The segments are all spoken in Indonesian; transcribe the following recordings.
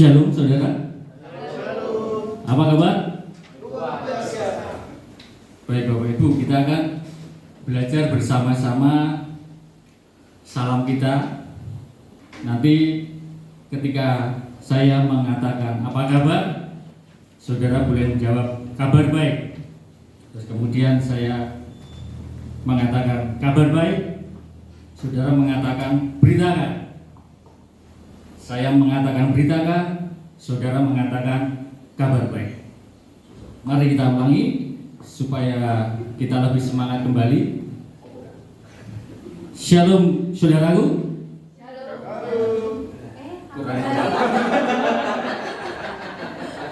Shalom saudara. Shalom. Apa kabar? Luar biasa. Baik Bapak Ibu, kita akan belajar bersama-sama salam kita. Nanti ketika saya mengatakan apa kabar, saudara boleh menjawab kabar baik. Terus kemudian saya mengatakan kabar baik, saudara mengatakan beritakan. Saya mengatakan beritakan, saudara mengatakan kabar baik. Mari kita ulangi supaya kita lebih semangat kembali. Shalom saudaraku.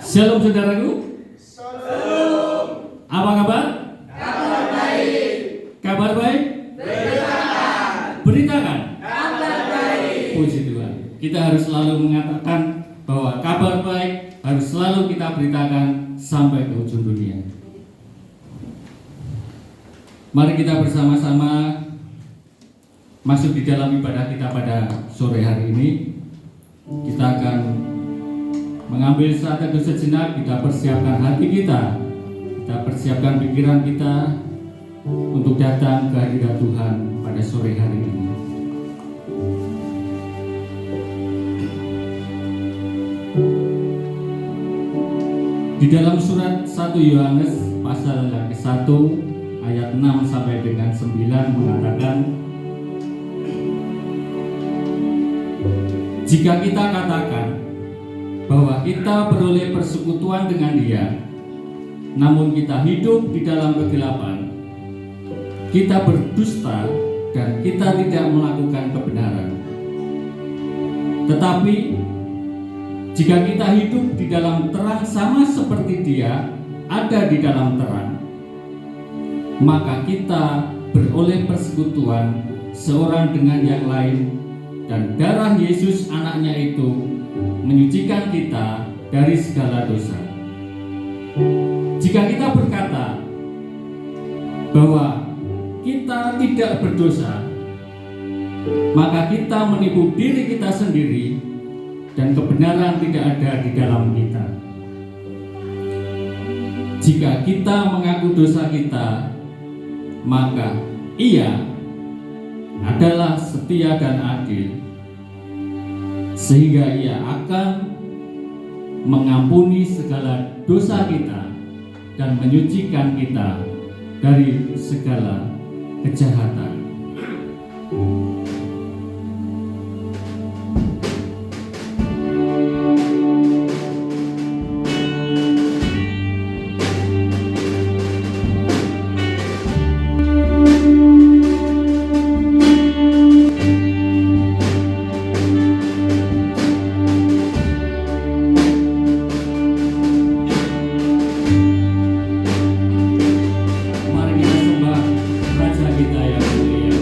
Shalom saudaraku. Shalom. Apa kabar? Kabar baik. Kabar baik? Beritakan. Beritakan. Kabar baik. Puji Tuhan. Kita harus selalu mengatakan bahwa kabar baik harus selalu kita beritakan sampai ke ujung dunia. Mari kita bersama-sama masuk di dalam ibadah kita pada sore hari ini. Kita akan mengambil saat teduh sejenak, kita persiapkan hati kita persiapkan pikiran kita untuk datang ke hadirat Tuhan pada sore hari ini. Di dalam surat 1 Yohanes pasal yang ke-1 ayat 6 sampai dengan 9 mengatakan, jika kita katakan bahwa kita beroleh persekutuan dengan Dia, namun kita hidup di dalam kegelapan, kita berdusta dan kita tidak melakukan kebenaran. Tetapi jika kita hidup di dalam terang sama seperti Dia ada di dalam terang, maka kita beroleh persekutuan seorang dengan yang lain, dan darah Yesus anaknya itu menyucikan kita dari segala dosa. Jika kita berkata bahwa kita tidak berdosa, maka kita menipu diri kita sendiri dan kebenaran tidak ada di dalam kita. Jika kita mengaku dosa kita, maka Ia adalah setia dan adil, sehingga Ia akan mengampuni segala dosa kita dan menyucikan kita dari segala kejahatan. Mari kita sembah Raja kita yang mulia.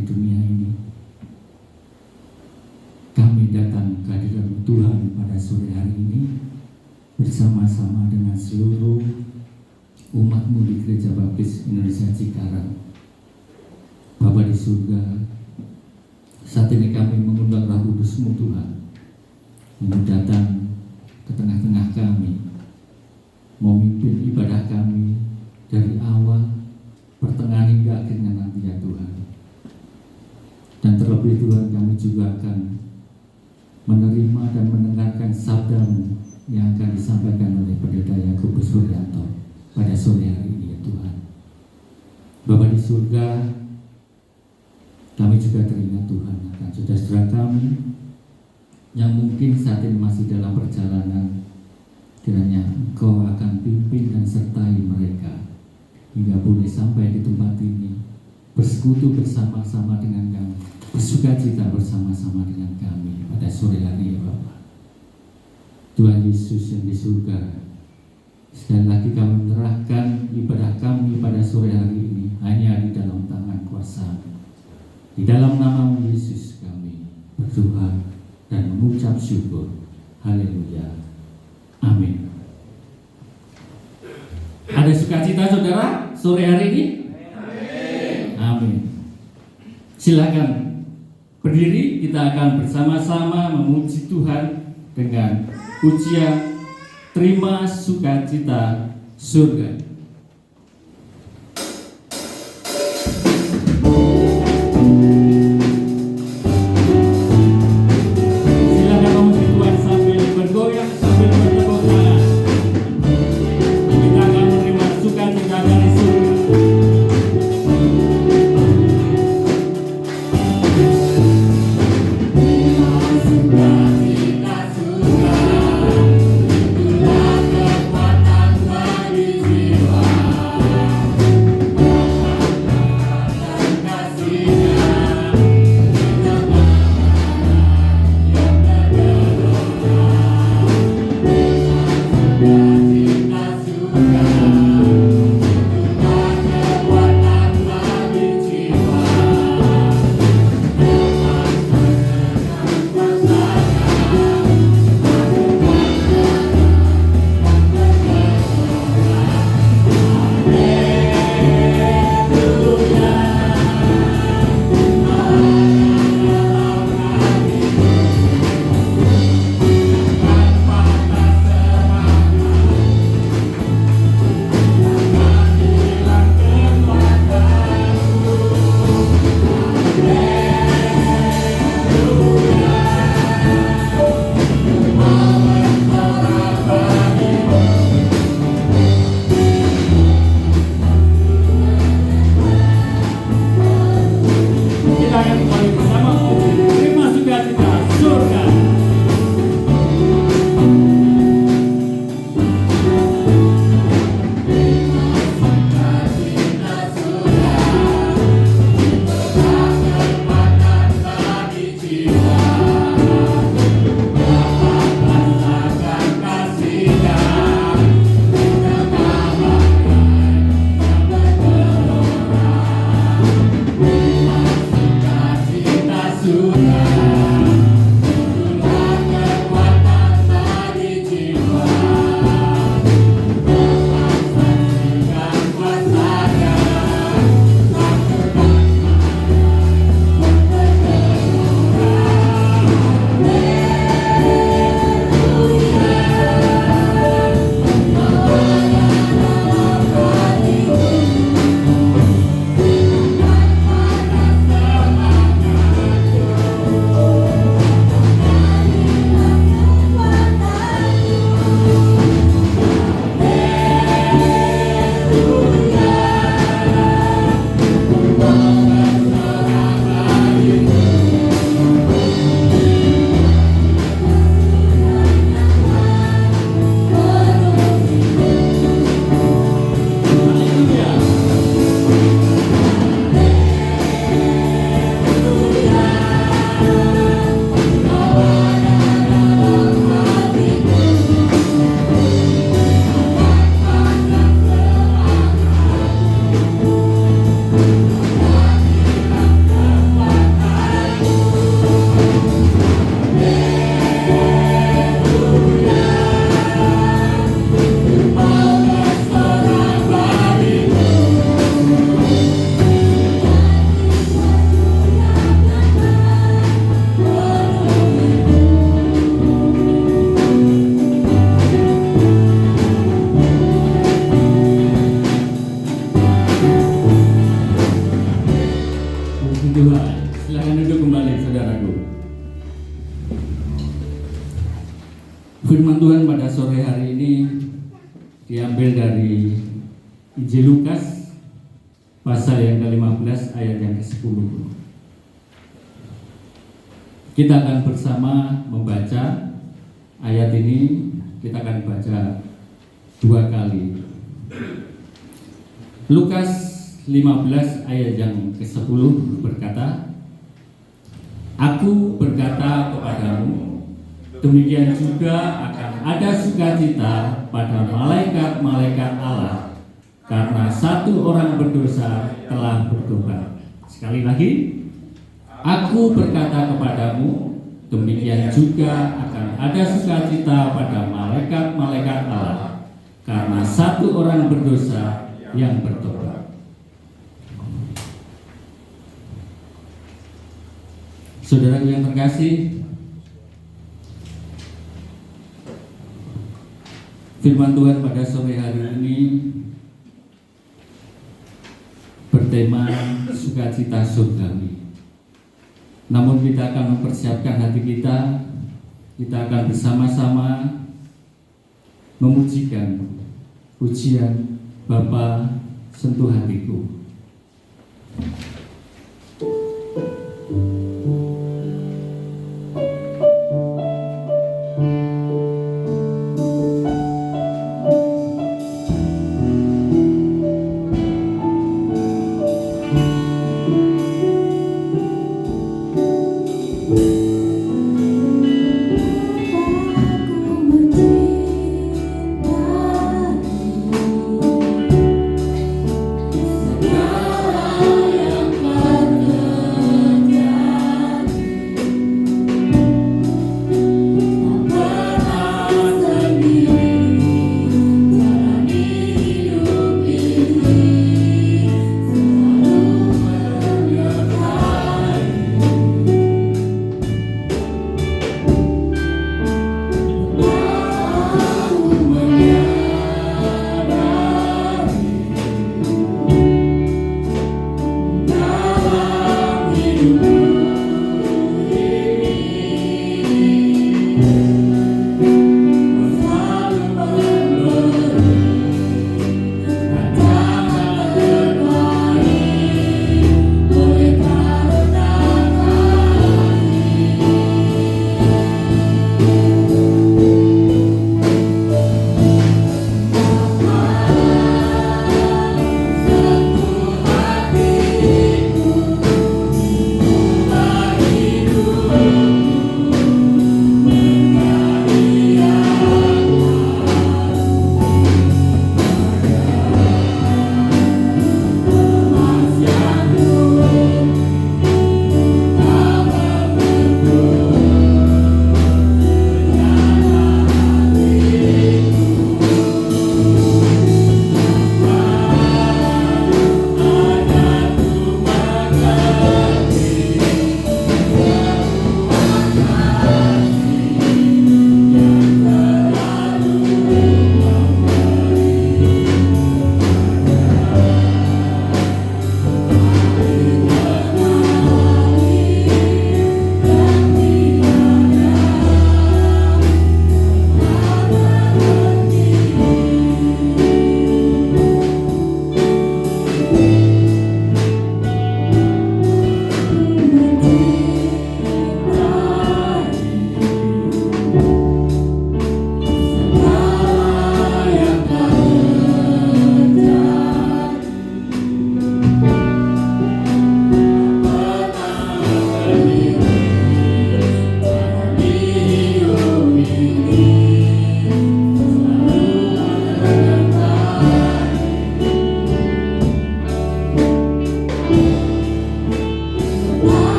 di dunia ini. Kami datang ke hadirat Tuhan pada sore hari ini bersama-sama dengan seluruh umat-Mu di Gereja Baptis Indonesia Cikarang. Bapa di surga, saat ini kami mengundang Roh Kudus-Mu Tuhan untuk datang ke tengah-tengah kami, memimpin ibadah kami dari awal, pertengahan hingga akhirnya nanti ya Tuhan. Dan terlebih Tuhan, kami juga akan menerima dan mendengarkan sabda-Mu yang akan disampaikan oleh Pendeta Yakobus Suryanto pada sore hari ini ya Tuhan. Bapa di surga, kami juga teringat Tuhan akan saudara-saudara kami yang mungkin saat ini masih dalam perjalanan. Kiranya Engkau akan pimpin dan sertai mereka hingga boleh sampai di tempat ini, bersekutu bersama-sama dengan kami, bersukacita bersama-sama dengan kami pada sore hari ya Bapa. Tuhan Yesus yang di surga, sekali lagi kami menyerahkan ibadah kami pada sore hari ini hanya di dalam tangan kuasa-Mu. Di dalam nama-Mu Yesus kami berdoa dan mengucap syukur. Haleluya. Amin. Ada sukacita saudara sore hari ini? Amin. Silakan berdiri, kita akan bersama-sama memuji Tuhan dengan pujian Terima Sukacita Surga. Silakan duduk kembali, saudaraku. Firman Tuhan pada sore hari ini diambil dari Injil Lukas pasal yang ke-15 ayat yang ke-10. Kita akan bersama membaca ayat ini. Kita akan baca 2 kali. Lukas 15 ayat yang ke-10 berkata, Aku berkata kepadamu, demikian juga akan ada sukacita pada malaikat-malaikat Allah karena satu orang berdosa telah bertobat. Sekali lagi, aku berkata kepadamu, demikian juga akan ada sukacita pada malaikat-malaikat Allah karena satu orang berdosa yang bertobat. Saudara yang terkasih, firman Tuhan pada sore hari ini bertema sukacita surgawi. Namun kita akan mempersiapkan hati kita. Kita akan bersama-sama memujikan pujian Bapa sentuh hatiku.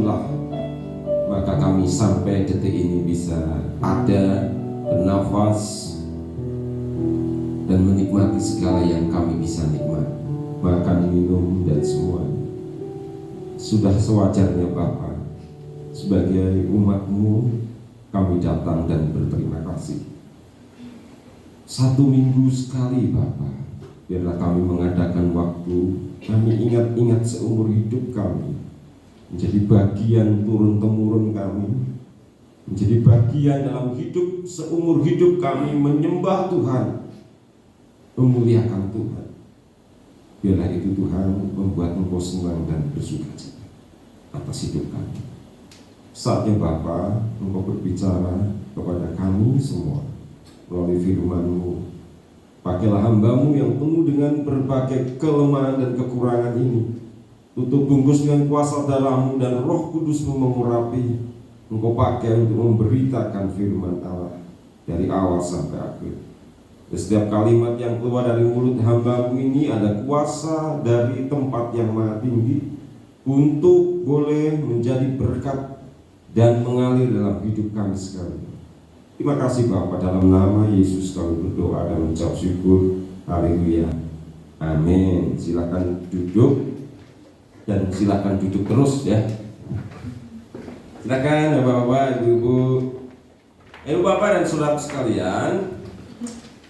itulah maka kami sampai detik ini bisa ada, bernafas, dan menikmati segala yang kami bisa nikmati, makan, minum, dan semuanya. Sudah sewajarnya Bapa, sebagai umat-Mu kami datang dan berterima kasih. 1 minggu sekali Bapa, biarlah kami mengadakan waktu, kami ingat-ingat seumur hidup kami, menjadi bagian turun-temurun kami, menjadi bagian dalam hidup seumur hidup kami menyembah Tuhan, memuliakan Tuhan. Biarlah itu Tuhan membuat Engkau senang dan bersukacita atas hidup kami. Saatnya Bapa, Engkau berbicara kepada kami semua melalui firman-Mu. Pakailah hamba-Mu yang penuh dengan berbagai kelemahan dan kekurangan ini. Tutup bungkus dengan kuasa darah-Mu dan Roh Kudus-Mu mengurapi. Engkau pakai untuk memberitakan firman Allah dari awal sampai akhir. Setiap kalimat yang keluar dari mulut hamba-Mu ini ada kuasa dari tempat yang maha tinggi untuk boleh menjadi berkat dan mengalir dalam hidup kami sekalian. Terima kasih Bapa, dalam nama Yesus kami berdoa dan mengucap syukur. Haleluya. Amin. Silakan duduk dan silakan duduk terus ya. Silakan Bapak-bapak, Ibu-ibu. Bapak dan saudara sekalian,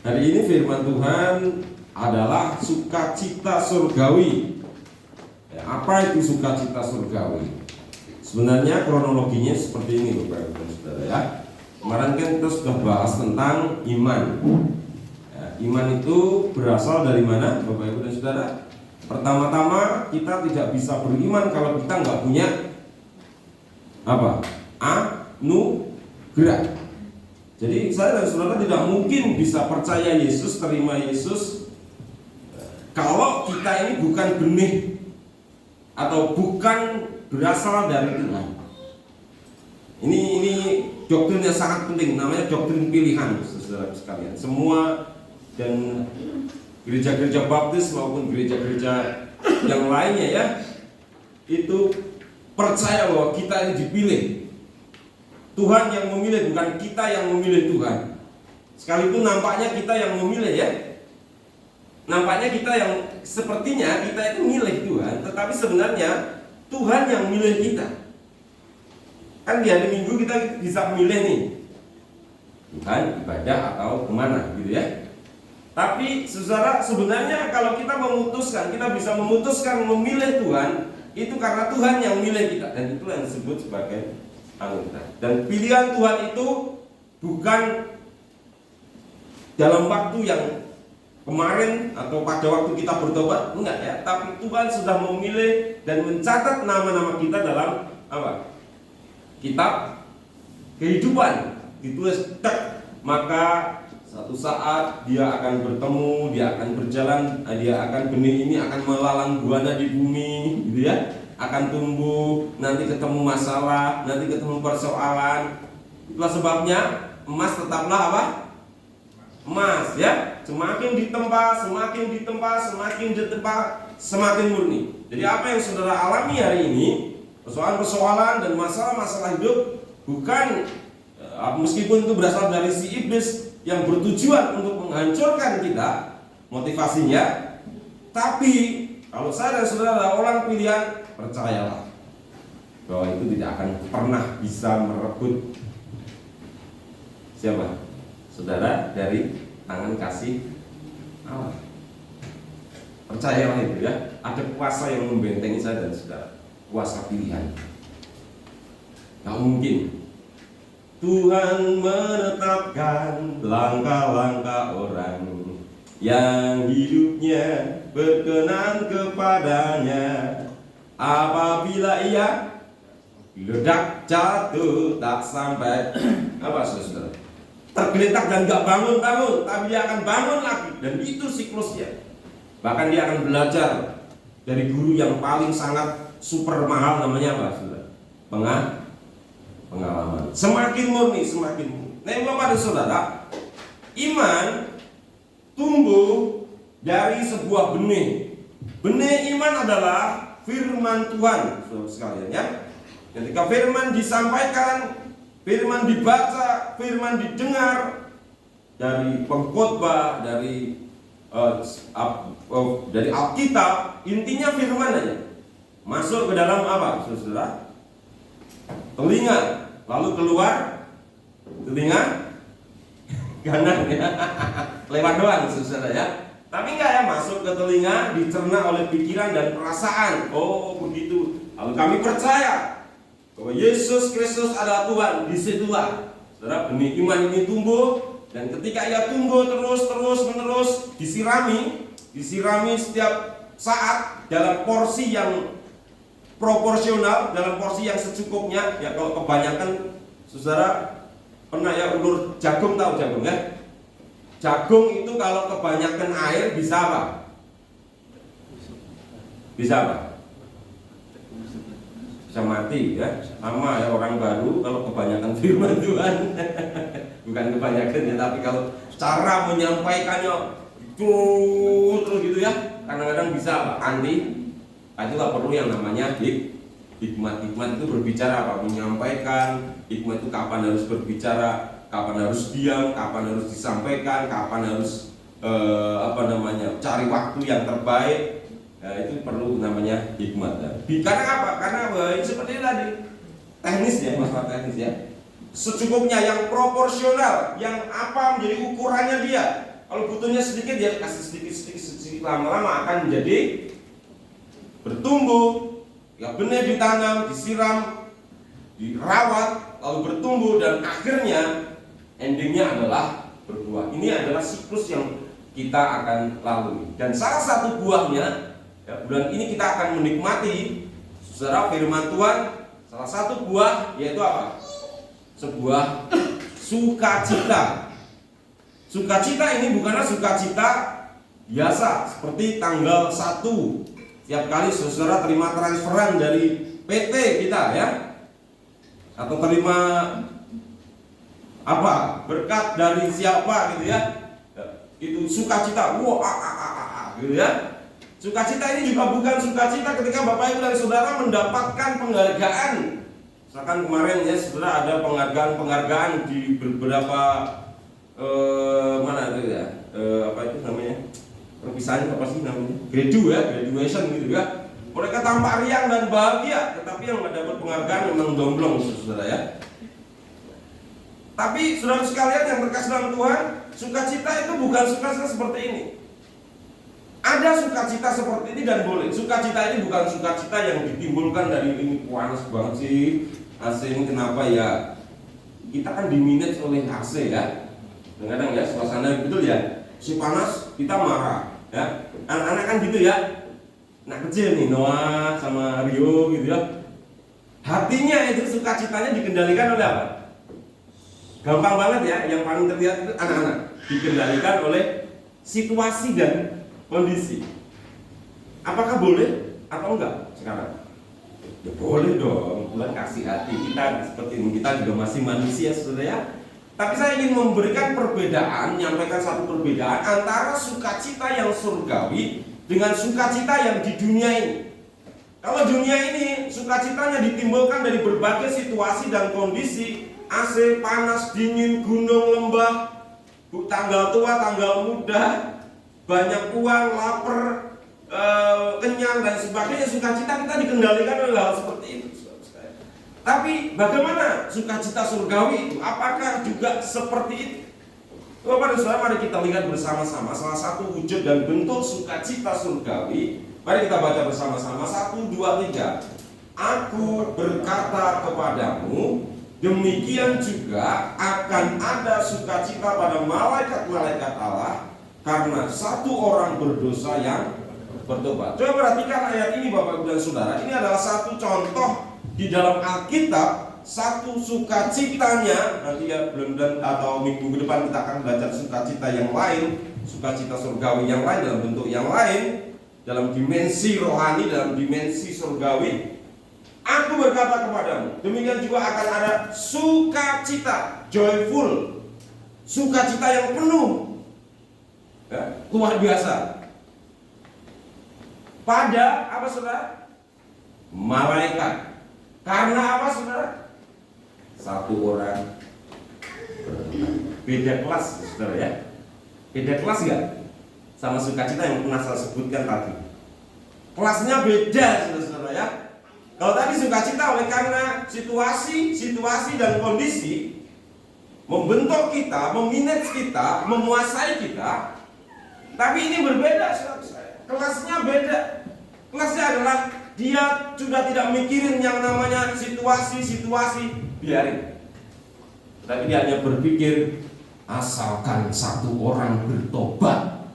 hari ini firman Tuhan adalah sukacita surgawi. Apa itu sukacita surgawi? Sebenarnya kronologinya seperti ini Bapak dan Saudara ya. Kemarin kan kita sudah bahas tentang iman. Iman itu berasal dari mana Bapak Ibu dan Saudara? Pertama-tama kita tidak bisa beriman kalau kita nggak punya apa? Anugerah. Jadi saya dan saudara tidak mungkin bisa percaya Yesus, terima Yesus kalau kita ini bukan benih atau bukan berasal dari Tuhan. Ini doktrin yang sangat penting, namanya doktrin pilihan, saudara sekalian. Semua dan gereja-gereja baptis maupun gereja-gereja yang lainnya ya, itu percaya bahwa kita ini dipilih. Tuhan yang memilih, bukan kita yang memilih Tuhan. Sekalipun nampaknya kita yang memilih ya. Nampaknya kita yang sepertinya kita itu milih Tuhan, tetapi sebenarnya Tuhan yang milih kita. Kan di hari Minggu kita bisa memilih nih, Tuhan ibadah atau kemana gitu ya. Tapi saudara, sebenarnya kalau kita memutuskan, kita bisa memutuskan memilih Tuhan, itu karena Tuhan yang memilih kita. Dan itu yang disebut sebagai anugerah. Dan pilihan Tuhan itu bukan dalam waktu yang kemarin atau pada waktu kita bertobat, enggak ya. Tapi Tuhan sudah memilih dan mencatat nama-nama kita dalam apa? Kitab kehidupan. Ditulis tek, maka satu saat dia akan bertemu, dia akan berjalan, dia akan benih ini akan melalang buana di bumi, gitu ya. Akan tumbuh, nanti ketemu masalah, nanti ketemu persoalan. Itulah sebabnya emas tetaplah apa? Emas ya. Semakin ditempa, semakin ditempa, semakin murni. Jadi apa yang saudara alami hari ini, persoalan-persoalan dan masalah-masalah hidup, bukan meskipun itu berasal dari si iblis yang bertujuan untuk menghancurkan kita, motivasinya, tapi kalau saya dan saudara adalah orang pilihan, percayalah bahwa itu tidak akan pernah bisa merebut siapa? Saudara dari tangan kasih Allah. Percayalah itu ya, ada kuasa yang membentengi saya dan saudara. Kuasa pilihan. Gak mungkin Tuhan menetapkan langkah-langkah orang yang hidupnya berkenan kepadanya. Apabila ia ledak jatuh tak sampai apa saudara? Tergeletak dan gak bangun-bangun, tapi dia akan bangun lagi. Dan itu siklusnya. Bahkan dia akan belajar dari guru yang paling sangat super mahal, namanya apa saudara? Pengalaman. Semakin murni, semakin murni. Nah, Bapak dan Saudara, iman tumbuh dari sebuah benih. Benih iman adalah firman Tuhan, saudara sekalian ya. Ketika firman disampaikan, firman dibaca, firman didengar dari pengkhotbah, dari Alkitab, intinya firman aja. Masuk ke dalam apa, saudara? Telinga, lalu keluar telinga kanan ya. Lewat doang, saudara ya. Tapi enggak ya, masuk ke telinga, dicerna oleh pikiran dan perasaan. Oh begitu. Lalu kami percaya bahwa Yesus Kristus adalah Tuhan. Disitulah saudara benih iman ini tumbuh. Dan ketika ia tumbuh terus menerus, disirami setiap saat dalam porsi yang proporsional, dalam porsi yang secukupnya. Ya kalau kebanyakan, saudara pernah ya ulur jagung, tahu jagung ya? Jagung itu kalau kebanyakan air bisa apa? Bisa apa? Bisa mati ya. Sama ya orang baru kalau kebanyakan firman Tuhan. Bukan kebanyakan ya, tapi kalau cara menyampaikannya terus gitu ya, kadang-kadang bisa apa? Anti. Itulah perlu yang namanya hikmat. Hikmat itu berbicara apa? Menyampaikan. Hikmat itu kapan harus berbicara, kapan harus diam, kapan harus disampaikan, kapan harus cari waktu yang terbaik. Ya, itu perlu namanya hikmat. Karena apa? Karena ini seperti tadi, teknis ya, masalah teknis ya. Secukupnya, yang proporsional, yang apa menjadi ukurannya dia. Kalau butuhnya sedikit, dia kasih sedikit, lama-lama akan menjadi bertumbuh. Ya benih ditanam, disiram, dirawat, lalu bertumbuh, dan akhirnya endingnya adalah berbuah. Ini adalah siklus yang kita akan lalui. Dan salah satu buahnya, ya, bulan ini kita akan menikmati saudara firman Tuhan. Salah satu buah yaitu apa? Sebuah sukacita. Sukacita ini bukanlah sukacita biasa seperti tanggal 1 tiap kali saudara terima transferan dari PT kita ya, atau terima apa berkat dari siapa gitu ya, itu sukacita. Gitu ya. Sukacita ini juga bukan sukacita ketika Bapak Ibu dan Saudara mendapatkan penghargaan. Misalkan kemarin ya saudara ada penghargaan di beberapa mana itu ya, apa itu namanya, perpisahan apa sih namanya, graduation gitu ya. Mereka tampak riang dan bahagia, tetapi yang mendapat penghargaan memang domblong saudara ya. Tapi saudara sekalian yang berkasih dalam Tuhan, sukacita itu bukan sukacita seperti ini. Ada sukacita seperti ini dan boleh. Sukacita ini bukan sukacita yang ditimbulkan dari ini panas banget sih AC ini, kenapa ya? Kita kan diminat oleh AC ya. Kadang-kadang ya suasana betul ya. Si panas kita marah ya. Anak-anak kan gitu ya. Anak kecil nih Noah sama Rio gitu ya. Hatinya itu sukacitanya dikendalikan oleh apa? Gampang banget ya. Yang paling terlihat itu anak-anak dikendalikan oleh situasi dan kondisi. Apakah boleh atau enggak sekarang? Ya boleh dong, Tuhan kasih hati kita seperti ini, kita juga masih manusia saudara ya. Tapi saya ingin memberikan perbedaan, menyampaikan satu perbedaan antara sukacita yang surgawi dengan sukacita yang di dunia ini. Kalau dunia ini sukacitanya ditimbulkan dari berbagai situasi dan kondisi, AC, panas, dingin, gunung, lembah, tanggal tua, tanggal muda, banyak uang, lapar, kenyang dan sebagainya. Sukacita kita dikendalikan oleh hal seperti itu. Tapi bagaimana sukacita surgawi itu? Apakah juga seperti itu? Bapak dan Saudara, mari kita lihat bersama-sama salah satu wujud dan bentuk sukacita surgawi. Mari kita baca bersama-sama 1, 2, 3. Aku berkata kepadamu, demikian juga akan ada sukacita pada malaikat-malaikat Allah karena satu orang berdosa yang bertobat. Coba perhatikan ayat ini Bapak Ibu dan Saudara. Ini adalah satu contoh di dalam Alkitab, satu sukacitanya. Nanti ya bulan-bulan atau minggu ke depan kita akan belajar sukacita yang lain, sukacita surgawi yang lain dalam bentuk yang lain, dalam dimensi rohani, dalam dimensi surgawi. Aku berkata kepadamu, demikian juga akan ada sukacita, joyful, sukacita yang penuh, ya, luar biasa. Pada apa saudara? Malaikat Karena apa, saudara? Satu orang bertobat. Beda kelas, saudara ya. Beda kelas nggak? Sama sukacita yang pernah saya sebutkan tadi. Kelasnya beda, saudara ya. Kalau tadi sukacita oleh karena situasi dan kondisi membentuk kita, memanage kita, menguasai kita. Tapi ini berbeda, saudara. Kelasnya beda. Kelasnya adalah dia sudah tidak mikirin yang namanya situasi, biarin. Tapi dia hanya berpikir asalkan satu orang bertobat,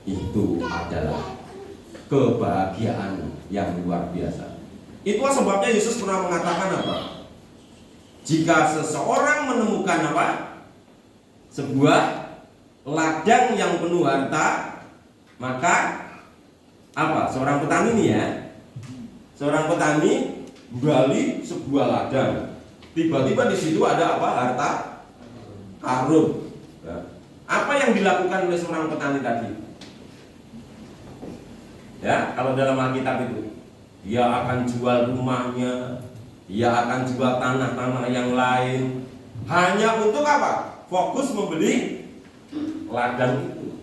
itu adalah kebahagiaan yang luar biasa. Itulah sebabnya Yesus pernah mengatakan apa? Jika seseorang menemukan apa? Sebuah ladang yang penuh harta, maka apa? Seorang petani nih ya. Seorang petani gali sebuah ladang. Tiba-tiba di situ ada apa? Harta karun. Apa yang dilakukan oleh seorang petani tadi? Ya, kalau dalam Alkitab itu, dia akan jual rumahnya, dia akan jual tanah-tanah yang lain, hanya untuk apa? Fokus membeli ladang itu.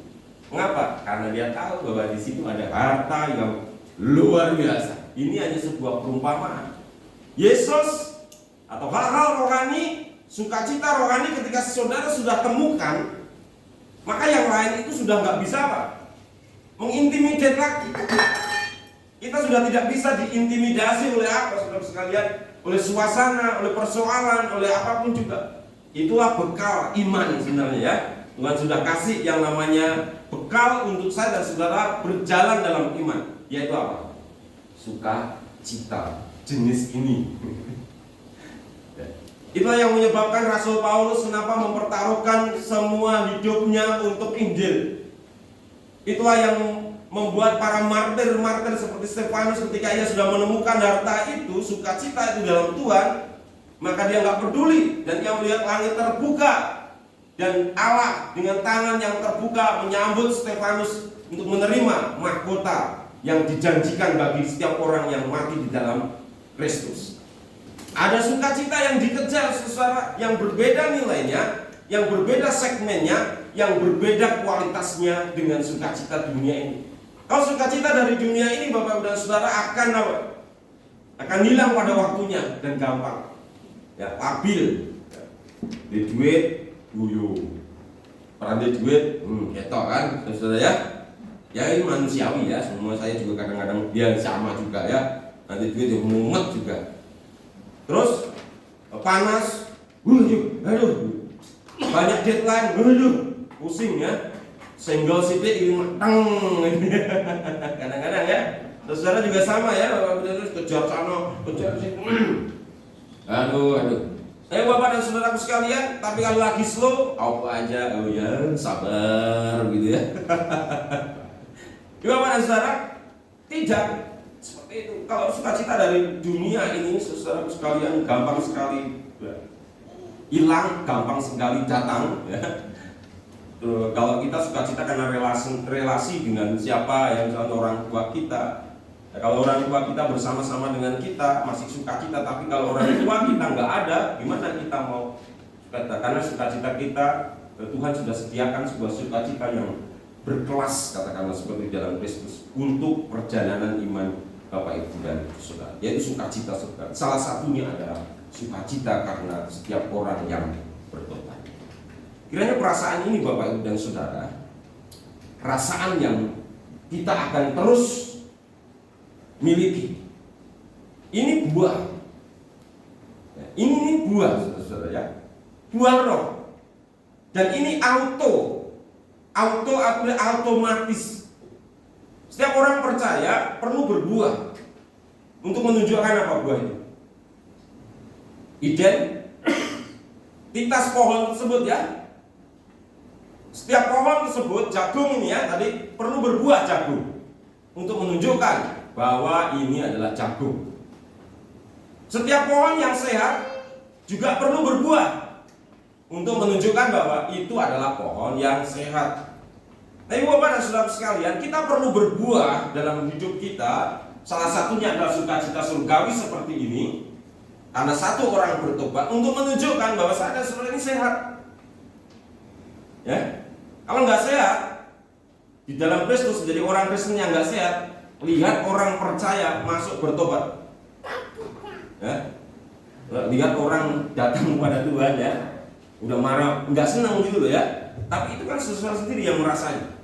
Mengapa? Karena dia tahu bahwa di situ ada harta yang luar biasa. Ini hanya sebuah perumpamaan. Yesus atau hal-hal rohani, sukacita rohani ketika saudara sudah temukan, maka yang lain itu sudah nggak bisa apa? Mengintimidate lagi. Kita sudah tidak bisa diintimidasi oleh apa, saudara sekalian? Oleh suasana, oleh persoalan, oleh apapun juga. Itulah bekal iman sebenarnya ya. Tuhan sudah kasih yang namanya bekal untuk saya dan saudara berjalan dalam iman. Yaitu apa? Sukacita jenis ini. Itulah yang menyebabkan Rasul Paulus kenapa mempertaruhkan semua hidupnya untuk Injil. Itulah yang membuat para martir seperti Stefanus ketika ia sudah menemukan harta itu, sukacita itu dalam Tuhan, maka dia nggak peduli dan dia melihat langit terbuka dan Allah dengan tangan yang terbuka menyambut Stefanus untuk menerima mahkota yang dijanjikan bagi setiap orang yang mati di dalam Kristus. Ada sukacita yang dikejar secara yang berbeda nilainya, yang berbeda segmennya, yang berbeda kualitasnya dengan sukacita dunia ini. Kalau sukacita dari dunia ini, Bapak dan Saudara, akan apa? Akan hilang pada waktunya dan gampang. Ya, labil. Di duit, guyu. Peran di duit, ketok kan, Saudara ya. Ya ini manusiawi ya, semua saya juga kadang-kadang dia sama juga ya. Nanti duit yang mumet juga. Terus panas, aduh, banyak deadline, aduh, pusing ya. Senggol sidik ini mateng. Kadang-kadang ya. Terus saudara juga sama ya, Bapak kejar sana, kejar sini. Aduh. Bapak dan saudaraku sekalian, tapi kalau lagi slow, apa aja, oh ya, sabar gitu ya. Bapak dan saudara, tidak seperti itu. Kalau sukacita dari dunia ini, saudara sekalian, gampang sekali hilang, gampang sekali datang. Ya. Kalau kita sukacita karena relasi dengan siapa, yang misalnya orang tua kita. Ya, kalau orang tua kita bersama-sama dengan kita masih sukacita, tapi kalau orang tua kita nggak ada, gimana kita mau sukacita? Karena sukacita kita, Tuhan sudah sediakan sebuah sukacita yang berkelas, katakanlah seperti dalam Kristus, untuk perjalanan iman Bapak Ibu dan Saudara, yaitu sukacita saudara. Salah satunya adalah sukacita karena setiap orang yang bertobat. Kiranya perasaan ini Bapak Ibu dan Saudara, perasaan yang kita akan terus miliki. Ini buah. Ini buah, saudara ya. Buah roh. Dan ini otomatis. Setiap orang percaya perlu berbuah. Untuk menunjukkan apa buah itu? Identitas pohon tersebut ya. Setiap pohon tersebut, jagung ini ya, tadi perlu berbuah jagung untuk menunjukkan bahwa ini adalah jagung. Setiap pohon yang sehat juga perlu berbuah untuk menunjukkan bahwa itu adalah pohon yang sehat. Tapi Bapak dan Saudara sekalian, kita perlu berbuah dalam hidup kita salah satunya adalah sukacita surgawi seperti ini. Karena satu orang bertobat untuk menunjukkan bahwa saya dan saudara ini sehat. Ya, kalau nggak sehat di dalam Kristus, jadi orang Kristen yang nggak sehat, lihat orang percaya masuk bertobat. Ya, lihat orang datang kepada Tuhan ya, udah marah, nggak senang gitu loh ya. Tapi itu kan saudara sendiri yang merasain.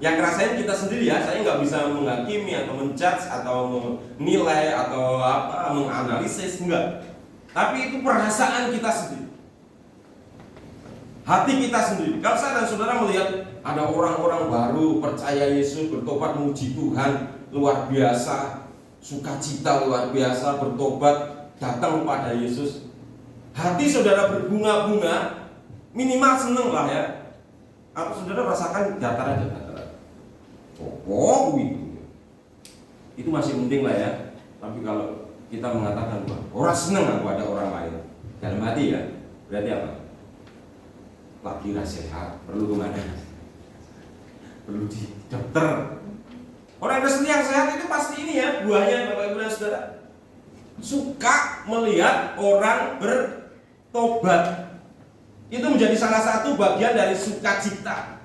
Yang ngerasain kita sendiri ya, saya nggak bisa menghakimi atau menjudge atau menilai atau apa, menganalisis, enggak. Tapi itu perasaan kita sendiri, hati kita sendiri. Kalau saya dan saudara melihat ada orang-orang baru percaya Yesus, bertobat memuji Tuhan luar biasa, sukacita luar biasa, bertobat datang kepada Yesus, hati saudara berbunga-bunga, minimal seneng lah ya. Atau saudara rasakan datar aja, datar. Oh, itu masih penting lah ya. Tapi kalau kita mengatakan bahwa orang seneng aku ada orang lain dalam hati ya, berarti apa? Lagi sehat, perlu kemana? Perlu di dokter. Orang Kristen yang sehat itu pasti ini ya, buahnya Bapak Ibu dan Saudara, suka melihat orang bertobat. Itu menjadi salah satu bagian dari sukacita.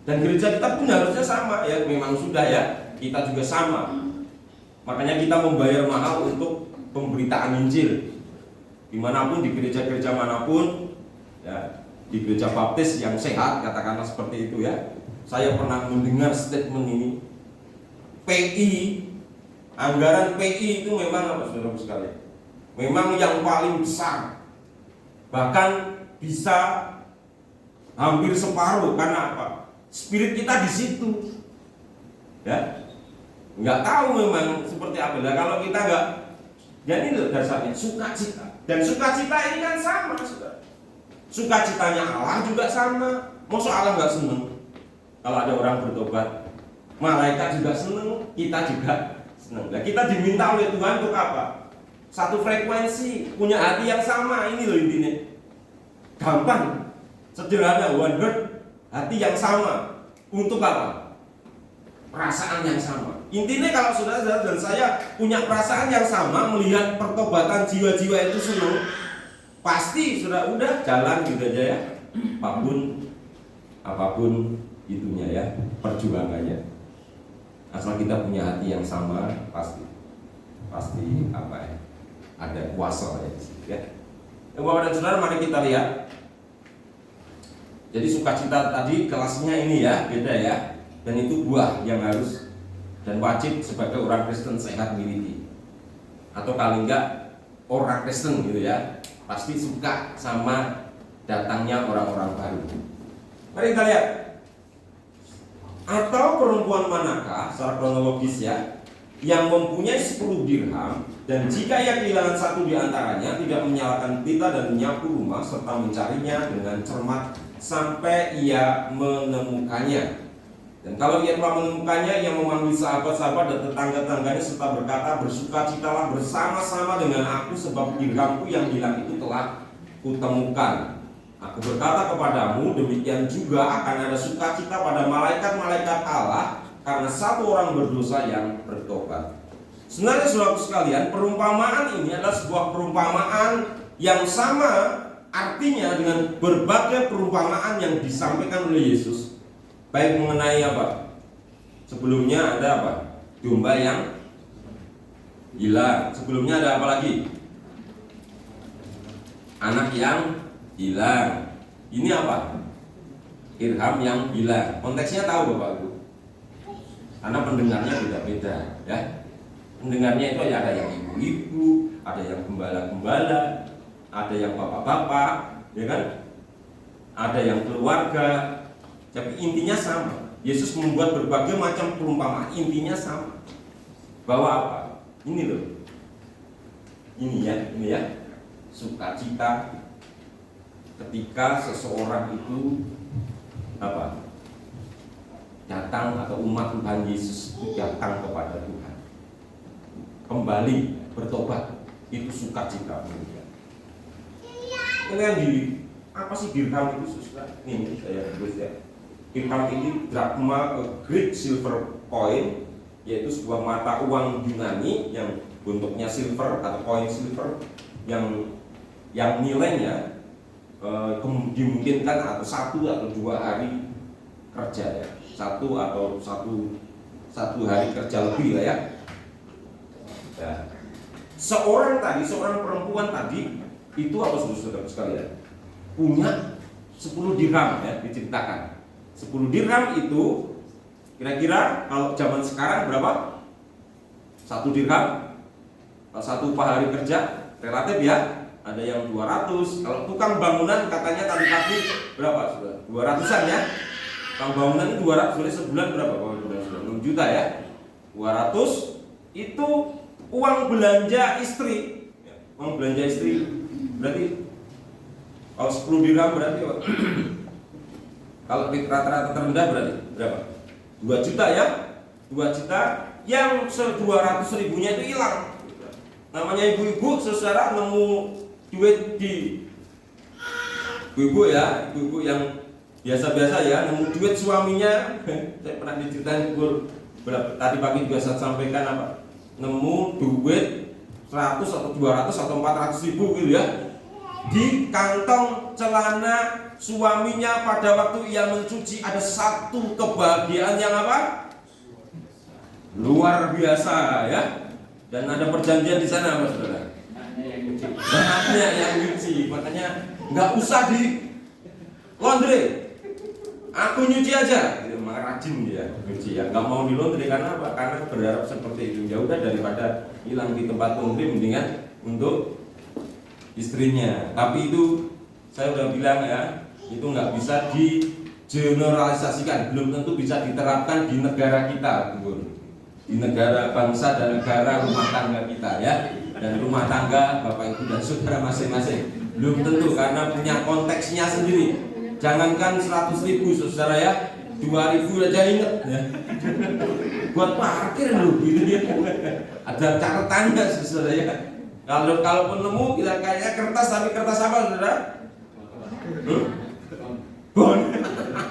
Dan gereja kita pun harusnya sama ya, memang sudah ya, kita juga sama. Makanya kita membayar mahal untuk pemberitaan Injil dimanapun, di gereja-gereja manapun ya, di gereja baptis yang sehat, katakanlah seperti itu ya. Saya pernah mendengar statement ini, PI, anggaran PI itu memang apa saudara sekalian, memang yang paling besar, bahkan bisa hampir separuh. Karena apa? Spirit kita di situ, ya, nggak tahu memang seperti apa. Nah, kalau kita nggak, jadi itu dasarnya sukacita. Dan sukacita ini kan sama, saudara. Sukacitanya Allah juga sama. Masa Allah nggak seneng kalau ada orang bertobat? Malaikat juga seneng, kita juga seneng. Nah, kita diminta oleh Tuhan untuk apa? Satu frekuensi, punya hati yang sama. Ini loh intinya. Gampang, sederhana, one word. Hati yang sama. Untuk apa? Perasaan yang sama. Intinya kalau saudara dan saya punya perasaan yang sama, melihat pertobatan jiwa-jiwa itu senang, pasti sudah udah jalan gitu aja ya. Apapun itunya ya, perjuangannya. Asal kita punya hati yang sama, pasti apa ya? Ada kuasa ya. Bapak dan saudara, mari kita lihat. Jadi sukacita tadi kelasnya ini ya, beda ya. Dan itu buah yang harus dan wajib sebagai orang Kristen sehat miliki. Atau paling enggak orang Kristen gitu ya, pasti suka sama datangnya orang-orang baru. Mari kita lihat. Atau perempuan manakah secara kronologis ya, yang mempunyai 10 dirham, dan jika ia kehilangan satu di antaranya, tidak menyalakan pelita dan menyapu rumah serta mencarinya dengan cermat sampai ia menemukannya. Dan kalau ia telah menemukannya, ia memanggil sahabat-sahabat dan tetangga-tetangganya serta berkata, bersukacitalah bersama-sama dengan aku, sebab dirhamku yang hilang itu telah kutemukan. Aku berkata kepadamu, demikian juga akan ada sukacita pada malaikat-malaikat Allah karena satu orang berdosa yang bertobat. Sebenarnya saudaraku sekalian, perumpamaan ini adalah sebuah perumpamaan yang sama artinya dengan berbagai perumpamaan yang disampaikan oleh Yesus. Baik mengenai apa? Sebelumnya ada apa? Domba yang hilang. Sebelumnya ada apa lagi? Anak yang hilang. Ini apa? Dirham yang hilang. Konteksnya tahu Bapak Ibu? Karena pendengarnya beda-beda ya. Pendengarnya itu ada yang ibu-ibu, ada yang gembala-gembala, ada yang bapak-bapak, ya kan? Ada yang keluarga. Tapi intinya sama. Yesus membuat berbagai macam perumpamaan, intinya sama. Bahwa apa? Ini loh. Ini ya. Sukacita ketika seseorang itu apa? Datang atau umat Tuhan Yesus itu datang kepada Tuhan. Kembali bertobat, itu sukacita. Ini yang apa sih dirham itu susah? Ini saya tulis ya. Dirham ini drachma, Greek silver coin, yaitu sebuah mata uang Yunani yang bentuknya silver atau koin silver yang nilainya dimungkinkan atau 1 atau 2 hari kerja ya, satu hari kerja lebih lah ya. Seorang perempuan tadi itu apa saudara sekalian? Punya 10 dirham ya, diceritakan. 10 dirham itu kira-kira kalau zaman sekarang berapa? 1 dirham. Kalau 1 upah hari kerja relatif ya, ada yang 200. Kalau tukang bangunan katanya tadi pagi berapa? 200-an ya. Tukang bangunan 200, berarti sebulan berapa? Kalau 6 juta ya. 200 itu uang belanja istri. Uang belanja istri berarti kalau 10 dirham berarti kalau rata-rata terendah berarti berapa? 2 juta ya. 2 juta yang 200 ribunya itu hilang. Namanya ibu-ibu saudara nemu duit di ibu-ibu ya, ibu-ibu yang biasa-biasa ya, nemu duit suaminya. Saya pernah diceritain tadi pagi juga saya sampaikan apa? Nemu duit 100 atau 200 atau 400 ribu gitu ya di kantong celana suaminya pada waktu ia mencuci. Ada satu kebahagiaan yang apa? Luar biasa ya. Dan ada perjanjian di sana Mas Saudara. Anaknya yang nyuci, makanya nggak usah di laundry. Aku nyuci aja. Gitu, rajin dia nyuci ya. Nggak mau di laundry karena apa? Karena berharap seperti itu. Ya udah daripada hilang di tempat laundry mendingan untuk istrinya. Tapi itu saya udah bilang ya, itu nggak bisa digeneralisasikan. Belum tentu bisa diterapkan di negara kita, di negara bangsa dan negara rumah tangga kita ya, dan rumah tangga Bapak Ibu dan Saudara masing-masing. Belum tentu karena punya konteksnya sendiri. Jangankan 100 ribu saudara ya, 2.000 aja inget ya. Buat parkir loh gitu ya. Ada catatannya saudara ya. Kalau nemu kita kayaknya kertas, tapi kertas apa saudara? Bon.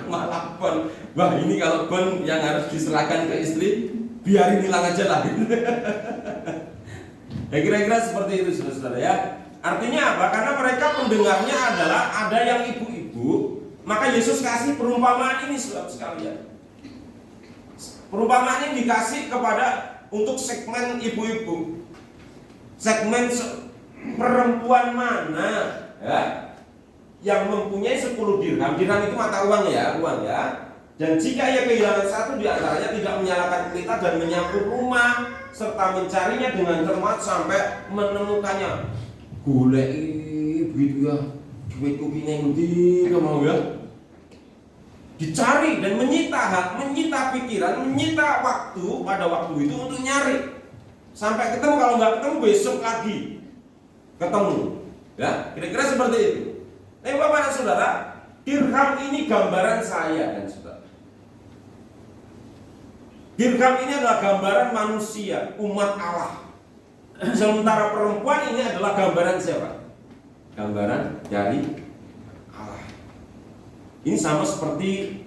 Malah bon. Wah ini kalau bon yang harus diserahkan ke istri, biarin hilang aja lah. Ya kira-kira seperti itu saudara ya. Artinya apa? Karena mereka pendengarnya adalah ada yang ibu-ibu, maka Yesus kasih perumpamaan ini saudara sekalian. Perumpamaan ini dikasih kepada untuk segmen ibu-ibu. Segmen perempuan mana ya yang mempunyai 10 dirham. Dirham itu mata uang ya, Dan jika ia kehilangan satu di antaranya, tidak menyalakan pelita dan menyapu rumah serta mencarinya dengan cermat sampai menemukannya. Golek begitu ya, duitku kene ngendi mau ya. Dicari dan menyita pikiran, menyita waktu pada waktu itu untuk nyari. Sampai ketemu, kalau nggak ketemu besok lagi ketemu. Ya, kira-kira seperti itu. Nah, Bapak dan Saudara, dirham ini gambaran saya dan saudara. Dirham ini adalah gambaran manusia, umat Allah. Sementara perempuan ini adalah gambaran siapa? Gambaran dari Allah. Ini sama seperti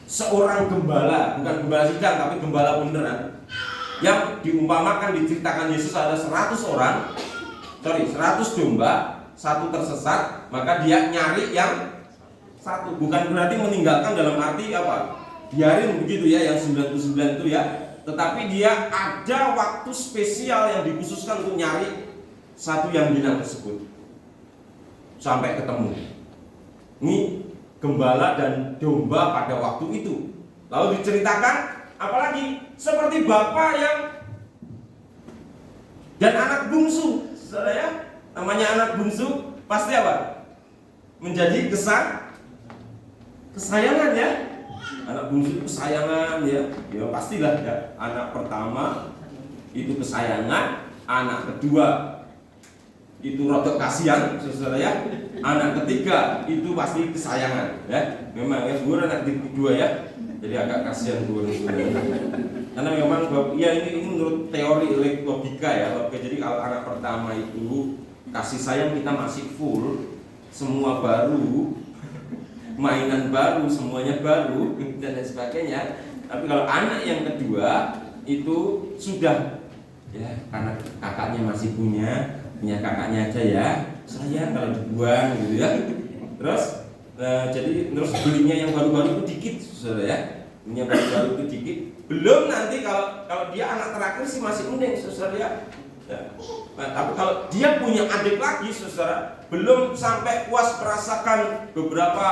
seorang gembala, bukan gembala sidang tapi gembala beneran, yang diumpamakan, diceritakan Yesus ada 100 domba, satu tersesat, maka dia nyari yang satu. Bukan berarti meninggalkan dalam arti apa? Biarin begitu ya, yang 99 itu ya. Tetapi dia ada waktu spesial yang dikhususkan untuk nyari satu yang hilang tersebut sampai ketemu. Ini gembala dan domba pada waktu itu. Lalu diceritakan apalagi seperti bapak yang dan anak bungsu, saudara ya. Namanya anak bungsu pasti apa? Menjadi kesayangan ya. Anak bungsu kesayangan ya. Ya pastilah ya. Anak pertama itu kesayangan, anak kedua itu rotok kasihan, saudara ya. Anak ketiga itu pasti kesayangan ya. Memang ya, gue anak kedua ya. Jadi agak kasihan gue. Karena memang ya ini menurut teori logika ya. Jadi kalau anak pertama itu kasih sayang kita masih full, semua baru, mainan baru, semuanya baru dan lain sebagainya. Tapi kalau anak yang kedua itu sudah ya, karena kakaknya masih punya kakaknya aja ya, sayang kalau dibuang gitu ya. Terus jadi terus belinya yang baru-baru itu dikit, saudara ya. Belinya baru-baru itu dikit. Belum nanti kalau dia anak terakhir sih masih mending, saudara ya. Nah, tapi kalau dia punya adik lagi, saudara, belum sampai puas merasakan beberapa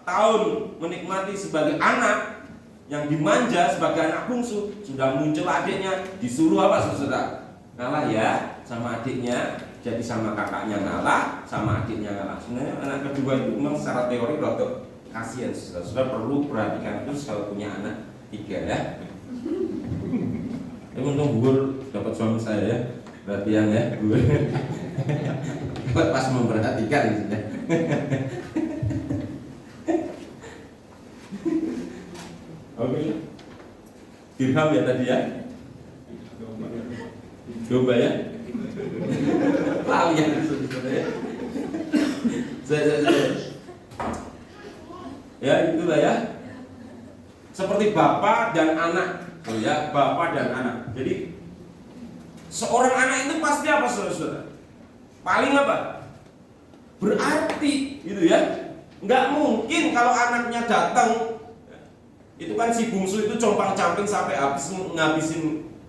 tahun menikmati sebagai anak yang dimanja sebagai anak bungsu, sudah muncul adiknya, disuruh apa, saudara? Ngalah ya sama adiknya, jadi sama kakaknya ngalah, sama adiknya ngalah. Sebenarnya anak kedua itu memang secara teori rotok kasihan, saudara. Saudara perlu perhatikan terus kalau punya anak 3 ya. Untung gue dapat suami saya ya, perhatian ya gue. Pas memperhatikan gitu ya. Oke. Dirham ya tadi ya. Domba ya. Lalu yang ya. Saya. Ya itulah ya. Seperti bapak dan anak. Oh ya, bapak dan anak. Jadi seorang anak itu pasti apa, saudara-saudara? Paling apa? Berarti, gitu ya. Nggak mungkin kalau anaknya datang, itu kan si bungsu itu compang-camping sampai habis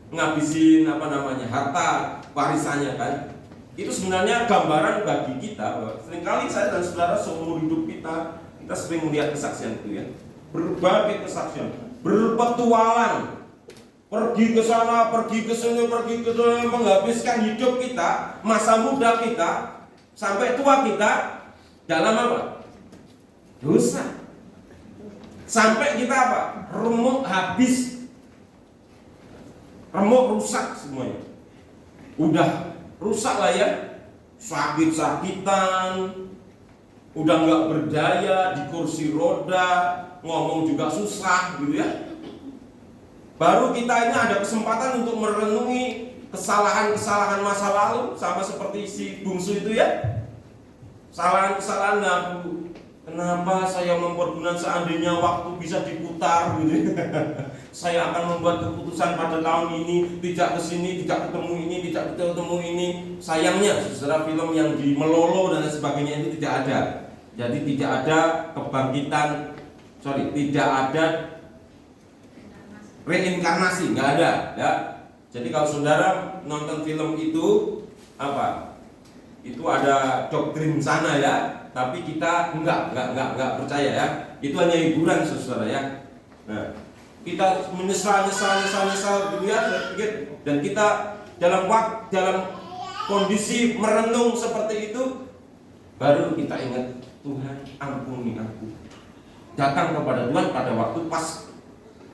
ngabisin apa namanya harta warisannya kan. Itu sebenarnya gambaran bagi kita. Seringkali saya dan saudara seumur hidup kita sering melihat kesaksian itu ya. Berbagai kesaksian, berpetualang. Pergi ke sana, pergi ke sini, menghabiskan hidup kita, masa muda kita, sampai tua kita dalam apa? Dosa. Sampai kita apa? Remuk habis, remuk rusak semuanya. Udah rusak lah ya, sakit-sakitan, udah nggak berdaya, di kursi roda, ngomong juga susah gitu ya. Baru kita ini ada kesempatan untuk merenungi kesalahan-kesalahan masa lalu, sama seperti si bungsu itu ya. Kesalahan-kesalahan aku. Kenapa saya mempergunakan seandainya waktu bisa diputar gitu. Saya akan membuat keputusan pada tahun ini, tidak kesini, tidak ketemu ini, tidak ketemu ini. Sayangnya saudara, film yang di Melolo dan sebagainya itu tidak ada. Jadi tidak ada kebangkitan, tidak ada reinkarnasi, nggak ada ya. Jadi kalau saudara nonton film itu apa? Itu ada doktrin sana ya, tapi kita enggak percaya ya. Itu hanya hiburan saudara ya. Nah, kita menyesal gitu ya, dan kita dalam kondisi merenung seperti itu, baru kita ingat, Tuhan ampuni aku. Datang kepada Tuhan pada waktu pas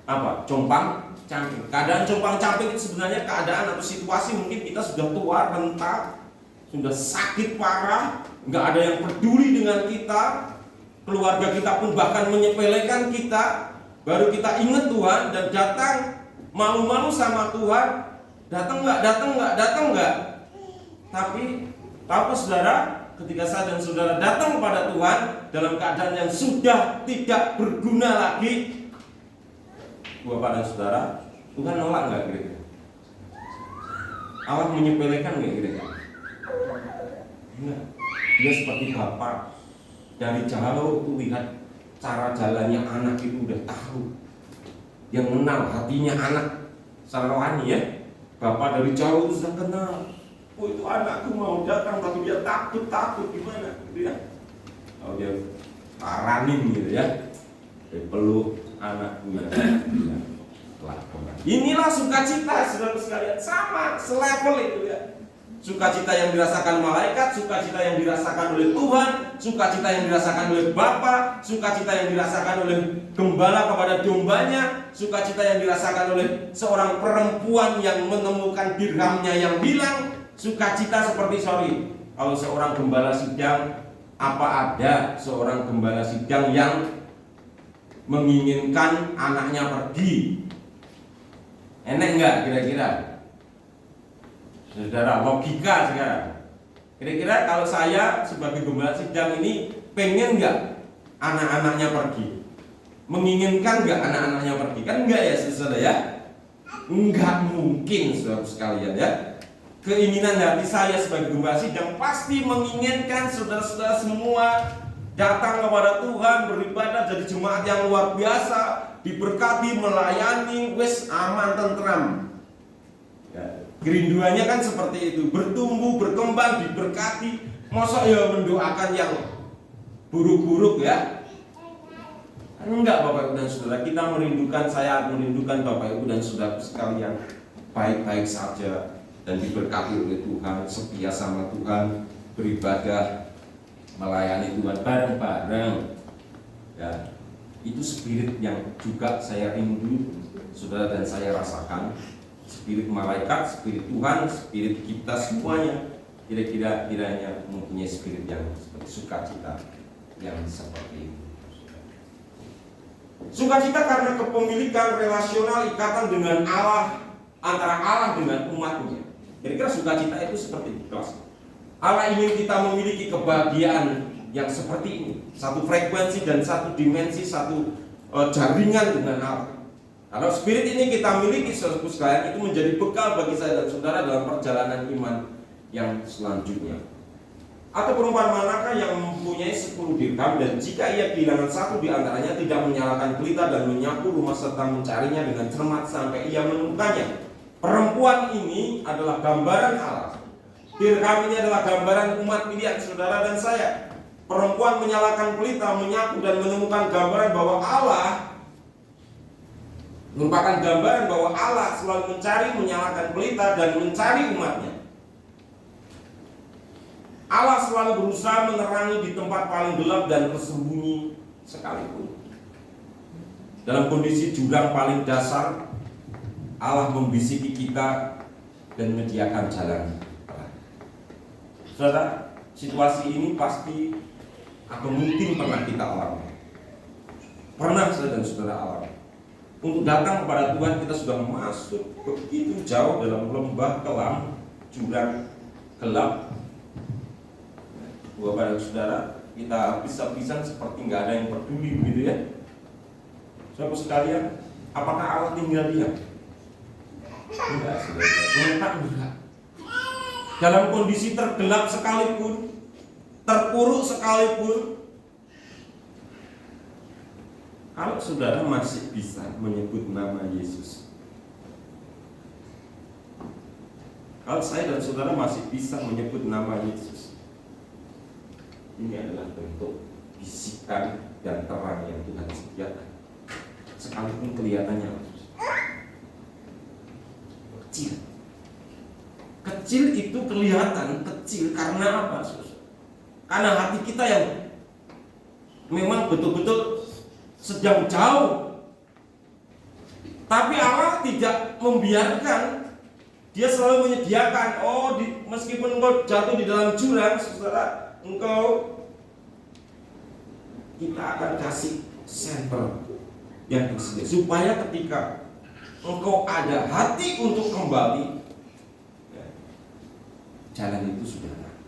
apa? Compang camping. Keadaan compang camping itu sebenarnya keadaan atau situasi mungkin kita sudah tua, renta, sudah sakit parah, nggak ada yang peduli dengan kita, keluarga kita pun bahkan menyepelekan kita. Baru kita ingat Tuhan dan datang malu-malu sama Tuhan. Datang nggak. Tapi apa saudara? Ketika saya dan saudara datang kepada Tuhan dalam keadaan yang sudah tidak berguna lagi, Bapak dan saudara, Tuhan nolak nggak kira-kira? Allah menyepelekan nggak kira-kira? Enggak. Dia seperti bapak, dari jauh tuh lihat cara jalannya anak itu udah tahu. Dia mengenal hatinya anak secara rohani ya. Bapak dari jauh itu sudah kenal. Oh itu anakku mau datang tapi dia takut gimana gitu ya. Oh dia paranin gitu ya. Dia peluk anakku ya. Inilah sukacita saudara sekalian, sama selevel itu ya. Sukacita yang dirasakan malaikat, sukacita yang dirasakan oleh Tuhan, sukacita yang dirasakan oleh Bapa, sukacita yang dirasakan oleh gembala kepada dombanya, sukacita yang dirasakan oleh seorang perempuan yang menemukan dirhamnya yang hilang, sukacita seperti kalau seorang gembala sidang, apa ada seorang gembala sidang yang menginginkan anaknya pergi? Enak enggak kira-kira? Saudara, logika sekarang. Kira-kira kalau saya sebagai gembala sidang ini pengen nggak anak-anaknya pergi? Menginginkan nggak anak-anaknya pergi? Kan enggak ya saudara ya? Enggak mungkin, saudara sekalian ya. Keinginan hati saya sebagai gembala sidang pasti menginginkan saudara-saudara semua datang kepada Tuhan, beribadah jadi jemaat yang luar biasa, diberkati, melayani, wes aman, tentram. Ya, kerinduannya kan seperti itu, bertumbuh, berkembang, diberkati. Masa ya mendoakan yang buruk-buruk ya? Enggak, Bapak Ibu dan Saudara, kita merindukan, saya merindukan Bapak Ibu dan Saudara sekalian baik-baik saja dan diberkati oleh Tuhan, setia sama Tuhan, beribadah, melayani Tuhan bareng-bareng. Ya, itu spirit yang juga saya rindu, Saudara dan saya rasakan. Spirit malaikat, spirit Tuhan, spirit kita semuanya kira-kira kiranya mempunyai spirit yang seperti sukacita yang seperti itu. Sukacita karena kepemilikan relasional ikatan dengan Allah, antara Allah dengan umatnya. Kira-kira sukacita itu seperti itu. Allah ingin kita memiliki kebahagiaan yang seperti ini, satu frekuensi dan satu dimensi, satu jaringan dengan Allah. Kalau spirit ini kita miliki, saudara sekalian, itu menjadi bekal bagi saya dan saudara dalam perjalanan iman yang selanjutnya. Atau perempuan manakah yang mempunyai 10 dirham dan jika ia kehilangan satu di antaranya tidak menyalakan pelita dan menyapu rumah serta mencarinya dengan cermat sampai ia menemukannya. Perempuan ini adalah gambaran Allah. Dirham ini adalah gambaran umat pilihan saudara dan saya. Perempuan menyalakan pelita, menyapu dan menemukan gambaran bahwa Allah merupakan gambaran bahwa Allah selalu mencari, menyalakan pelita dan mencari umatnya. Allah selalu berusaha menerangi di tempat paling gelap dan tersembunyi sekalipun. Dalam kondisi jurang paling dasar, Allah membisiki kita dan menyediakan jalan. Saudara, situasi ini pasti atau mungkin pernah kita alami. Pernah saya dan saudara alami. Untuk datang kepada Tuhan kita sudah masuk begitu jauh dalam lembah kelam, jurang gelap. Bapak dan saudara, kita habis-habisan seperti nggak ada yang peduli begitu ya. Saudara sekalian, apakah Allah tinggal diam? Enggak, saudara. Enggak. Dalam kondisi tergelap sekalipun, terpuruk sekalipun, kalau saudara masih bisa menyebut nama Yesus, kalau saya dan saudara masih bisa menyebut nama Yesus, ini adalah bentuk bisikan dan terang yang Tuhan sediakan. Sekalipun kelihatannya kecil. Kecil itu kelihatan kecil karena apa? Karena hati kita yang memang betul-betul sedang jauh. Tapi Allah tidak membiarkan. Dia selalu menyediakan. Meskipun engkau jatuh di dalam jurang, saudara, kita akan kasih sampel yang tersedia supaya ketika engkau ada hati untuk kembali, ya, jalan itu sudah nampak.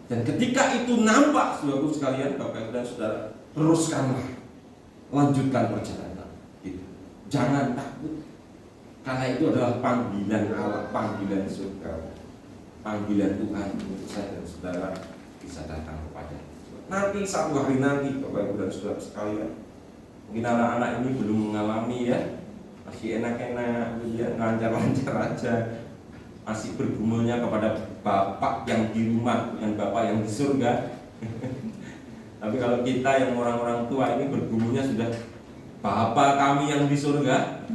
Dan ketika itu nampak, saudaraku sekalian, Bapak Ibu dan Saudara, teruskanlah, lanjutkan perjalanan itu. Jangan takut, karena itu adalah panggilan Allah, panggilan surga, panggilan Tuhan untuk saya dan saudara bisa datang kepada. Nanti satu hari nanti, Bapak Ibu dan Saudara sekalian, mungkin anak-anak ini belum mengalami ya, masih enak-enak, ya, lancar-lancar aja, masih bergumulnya kepada Bapak yang di rumah, dengan Bapak yang di surga. Tapi kalau kita yang orang-orang tua ini bergumulnya sudah Bapak kami yang di surga,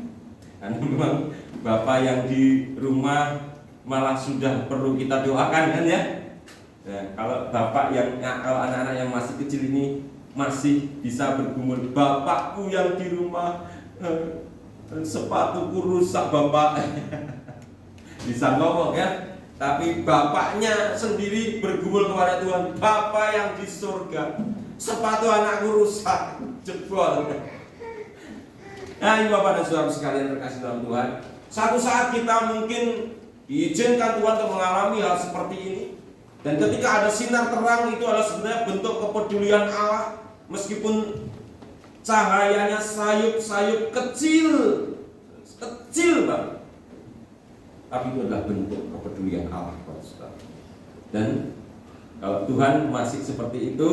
karena memang Bapak yang di rumah malah sudah perlu kita doakan kan ya. Nah, kalau bapak kalau anak-anak yang masih kecil ini masih bisa bergumul, bapakku yang di rumah sepatuku rusak bapak, bisa ngomong ya. Tapi bapaknya sendiri bergumul kepada Tuhan, Bapa yang di surga, sepatu anakku rusak, jebol. Nah, ini Bapak dan Saudara sekalian terkasih dalam Tuhan, satu saat kita mungkin diizinkan Tuhan untuk mengalami hal seperti ini. Dan ketika ada sinar terang, itu adalah sebenarnya bentuk kepedulian Allah. Meskipun cahayanya sayup-sayup kecil kecil banget. Tapi itu adalah bentuk kepedulian Allah kepada saudara. Dan kalau Tuhan masih seperti itu,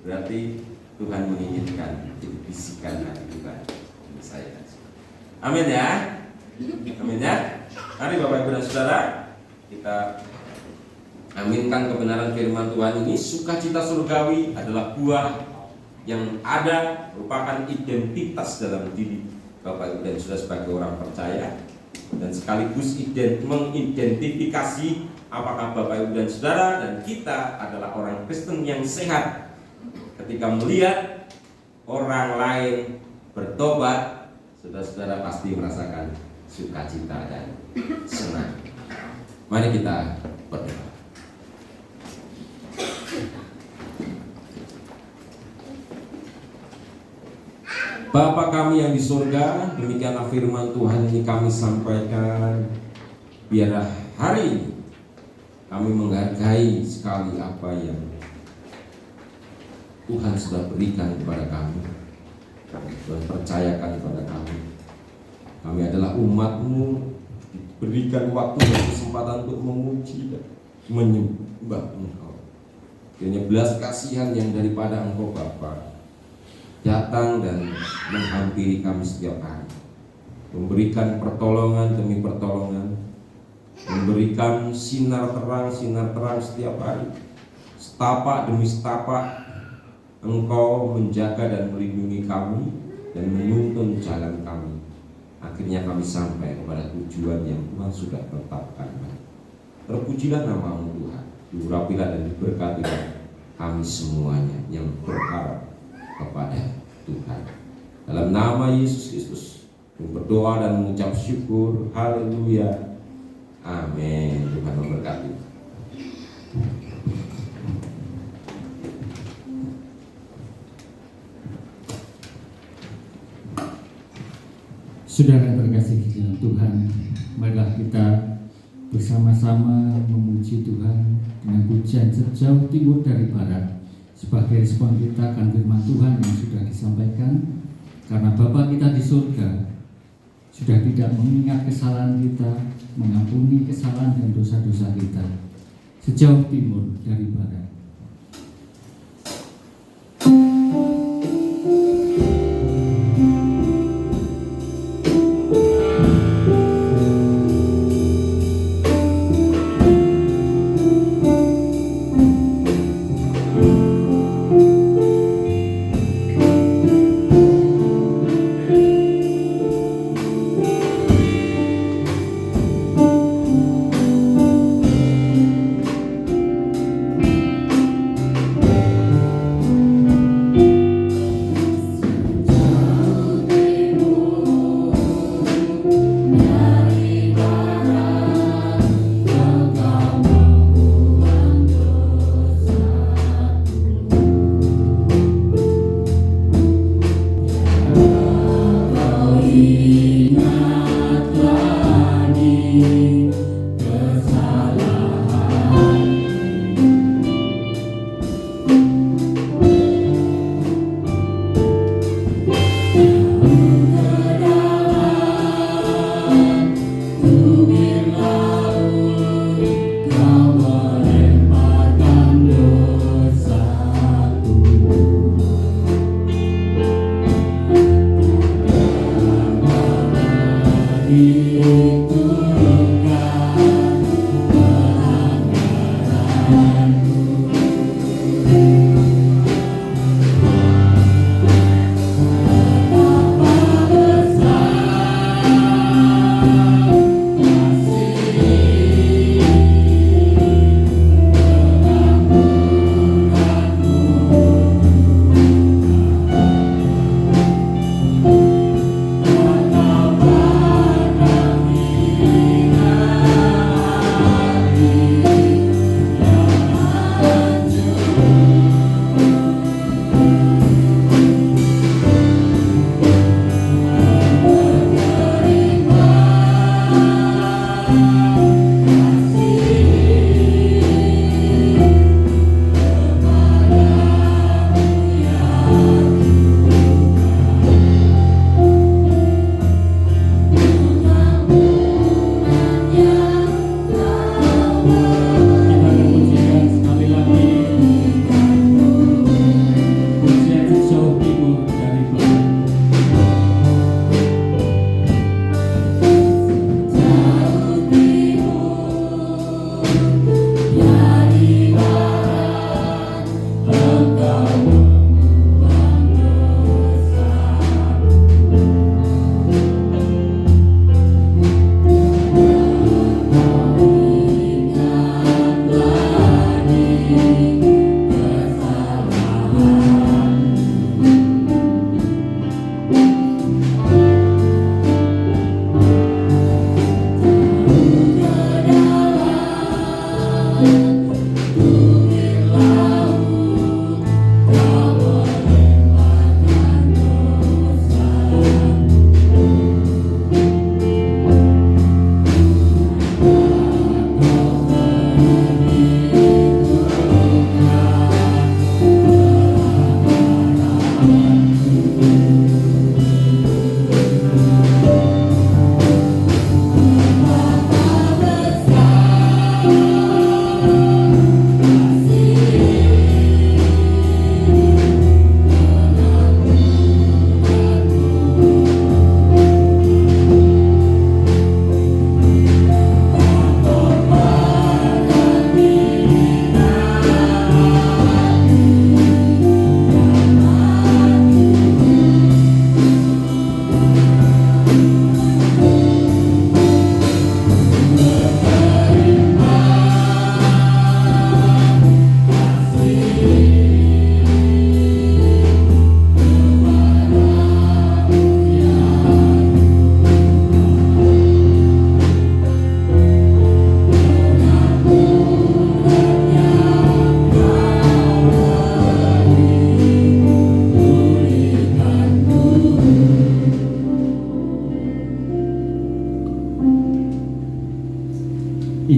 berarti Tuhan menginginkan itu bisikan hati Tuhan untuk saya dan saudara. Amin ya. Amin ya. Mari Bapak Ibu dan Saudara, kita aminkan kebenaran firman Tuhan ini. Sukacita surgawi adalah buah yang ada, merupakan identitas dalam diri Bapak Ibu dan Saudara sebagai orang percaya, dan sekaligus mengidentifikasi apakah Bapak Ibu dan Saudara dan kita adalah orang Kristen yang sehat. Ketika melihat orang lain bertobat, saudara-saudara pasti merasakan sukacita dan senang. Mari kita berdoa. Bapa kami yang di surga, demikianlah firman Tuhan ini kami sampaikan. Biarlah hari ini kami menghargai sekali apa yang Tuhan sudah berikan kepada kami, Tuhan percayakan kepada kami. Kami adalah umat-Mu, diberikan waktu dan kesempatan untuk memuji dan menyembah Engkau. Kiranya belas kasihan yang daripada Engkau Bapa datang dan menghampiri kami setiap hari, memberikan pertolongan demi pertolongan, memberikan sinar terang setiap hari, setapak demi setapak. Engkau menjaga dan melindungi kami dan menuntun jalan kami. Akhirnya kami sampai kepada tujuan yang Tuhan sudah tetapkan. Terpujilah nama-Mu Tuhan, diurapilah dan diberkatilah kami semuanya yang berharap kepada Tuhan. Dalam nama Yesus Kristus berdoa dan mengucap syukur. Haleluya. Amin. Tuhan memberkati. Saudara terkasih di dalam Tuhan, marilah kita bersama-sama memuji Tuhan dengan pujian sejauh timur dari barat, sebagai respon kita akan firman Tuhan yang sudah disampaikan. Karena Bapa kita di surga sudah tidak mengingat kesalahan kita, mengampuni kesalahan dan dosa-dosa kita sejauh timur dari barat.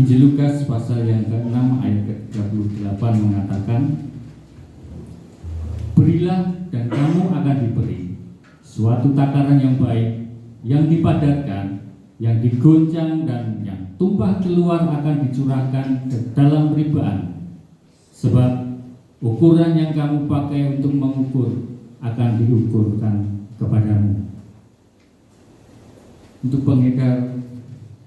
Injil Lukas pasal yang ke-6 ayat ke-38 mengatakan, berilah dan kamu akan diberi suatu takaran yang baik, yang dipadatkan, yang digoncang dan yang tumpah keluar akan dicurahkan ke dalam ribaan. Sebab ukuran yang kamu pakai untuk mengukur akan diukurkan kepadamu. Untuk pengedar,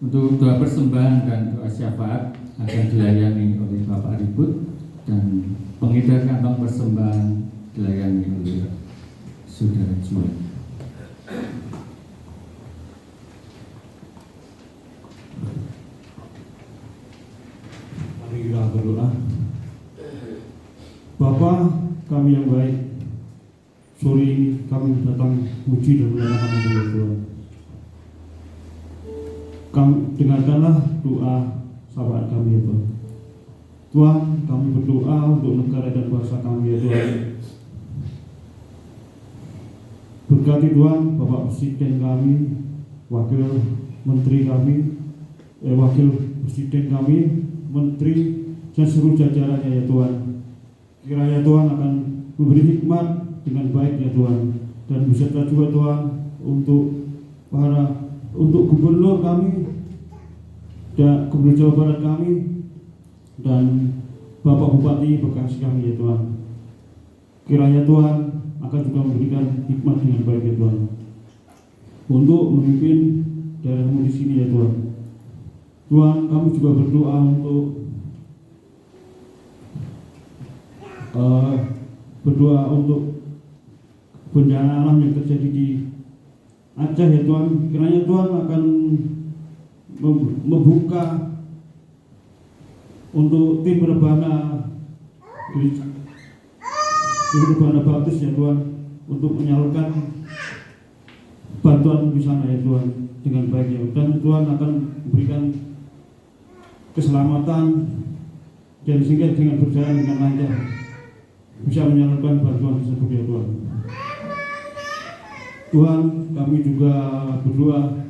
untuk doa persembahan dan doa syafaat akan dilayani oleh Bapak Ribut, dan pengedar kantong persembahan dilayani oleh Saudara Juan. Mari kita berdoa. Bapa kami yang baik, sore ini kami datang puji dan menyalakan nama Tuhan. Kami dengarkanlah doa sahabat kami ya Tuhan. Tuhan, kami berdoa untuk negara dan bangsa kami ya Tuhan. Berkati Tuhan Bapak Presiden kami, Wakil Menteri kami, Wakil Presiden kami, Menteri dan seluruh jajarannya ya Tuhan. Kiranya Tuhan akan memberi hikmat dengan baik ya Tuhan, dan beserta juga Tuhan untuk gubernur kami dan Gubernur Jawa Barat kami dan Bapak Bupati Bekasi kami ya Tuhan. Kiranya Tuhan akan juga memberikan hikmat dengan baik ya Tuhan untuk memimpin daerahmu di sini ya Tuhan. Tuhan, kami juga berdoa untuk bencana alam yang terjadi di Aceh ya Tuhan. Kiranya Tuhan akan membuka untuk tim rebana baptis ya Tuhan, untuk menyalurkan bantuan di sana ya Tuhan dengan baik ya. Dan Tuhan akan memberikan keselamatan dan sehingga dengan berjalan dengan lancar bisa menyalurkan bantuan tersebut ya Tuhan. Tuhan, kami juga berdoa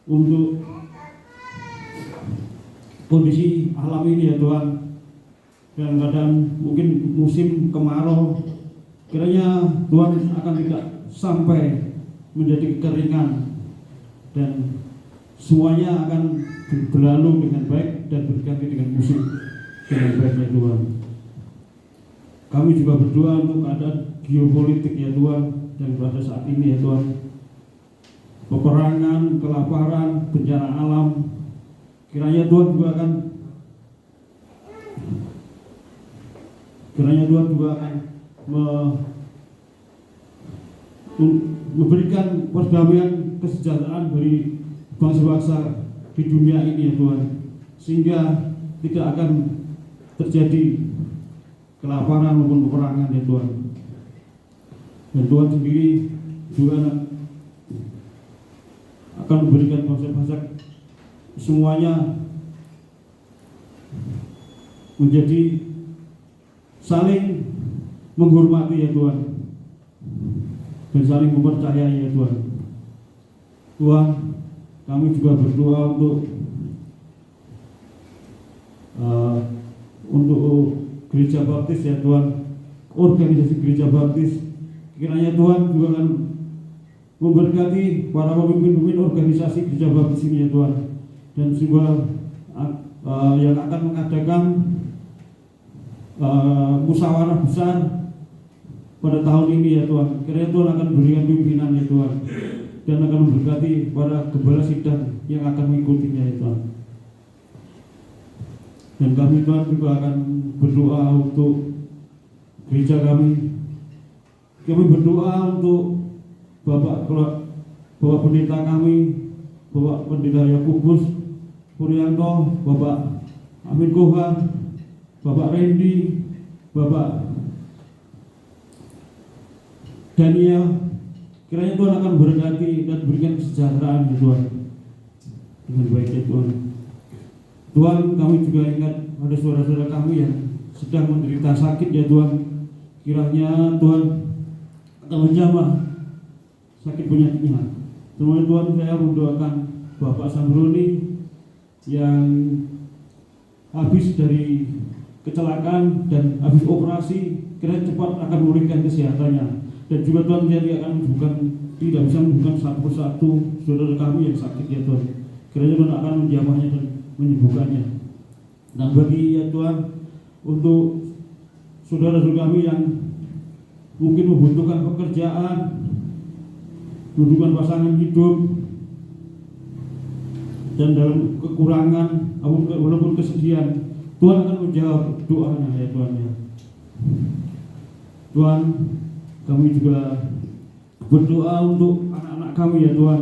untuk kondisi alam ini ya Tuhan, dalam keadaan mungkin musim kemarau, kiranya Tuhan akan tidak sampai menjadi kekeringan dan semuanya akan berlalu dengan baik dan berganti dengan musim dengan baik ya Tuhan. Kami juga berdoa untuk keadaan geopolitik ya Tuhan, dan pada saat ini ya Tuhan, peperangan, kelaparan, bencana alam, kiranya Tuhan juga akan memberikan perdamaian, kesejahteraan bagi bangsa-bangsa di dunia ini ya Tuhan, sehingga tidak akan terjadi kelaparan maupun peperangan ya Tuhan. Dan Tuhan sendiri juga akan memberikan bangsa-bangsa semuanya menjadi saling menghormati ya Tuhan, dan saling mempercayai ya Tuhan. Tuhan, kami juga berdoa untuk gereja baptis ya Tuhan, organisasi gereja baptis. Kiranya Tuhan juga akan memberkati para pemimpin organisasi gereja baptis ini ya Tuhan, dan juga yang akan mengadakan musyawarah besar pada tahun ini ya Tuhan. Kiranya Tuhan akan berikan pimpinan ya Tuhan, dan akan memberkati para gembala sidang yang akan mengikutinya ya Tuhan. Dan kami Tuhan juga akan berdoa untuk gereja kami. Kami berdoa untuk Bapak Pendeta kami, Bapak Pendeta Yakubus Puryanto, Bapak Amin Kohar, Bapak Randy, Bapak Daniel. Kiranya Tuhan akan memberkati dan berikan kesejahteraan ya Tuhan dengan baik ya Tuhan. Tuhan, kami juga ingat ada saudara-saudara kami yang sedang menderita sakit ya Tuhan. Kiranya Tuhan akan menjamah sakit penyakitnya. Semoga Tuhan, saya mendoakan Bapak Samroni yang habis dari kecelakaan dan habis operasi, kiranya cepat akan memulihkan kesehatannya. Dan juga Tuhan, dia akan tidak bisa menyembuhkan satu persatu saudara kami yang sakit ya Tuhan. Kiranya Tuhan akan menjamahnya dan menyembuhkannya. Dan bagi ya Tuhan, untuk saudara-saudara kami yang mungkin membutuhkan pekerjaan, membutuhkan pasangan hidup, dan dalam kekurangan walaupun kesedihan, Tuhan akan menjawab doanya ya Tuhan ya. Tuhan, kami juga berdoa untuk anak-anak kami ya Tuhan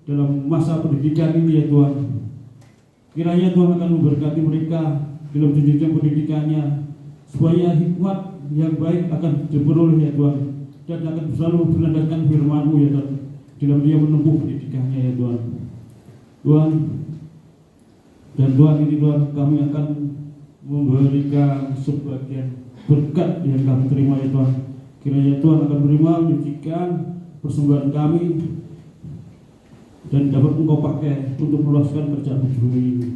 dalam masa pendidikan ini ya Tuhan. Kiranya Tuhan akan memberkati mereka dalam jenjang pendidikannya, supaya hikmat yang baik akan diperoleh ya Tuhan, dan akan selalu berlandaskan firman-Mu ya Tuhan dalam dia menempuh pendidikannya ya Tuhan. Tuhan, dan Tuhan ini Tuhan, kami akan memberikan sebagian berkat yang kami terima ya Tuhan. Kiranya Tuhan akan menerima, menyucikan persembahan kami dan dapat Engkau pakai untuk meluaskan kerjaan bumi ini.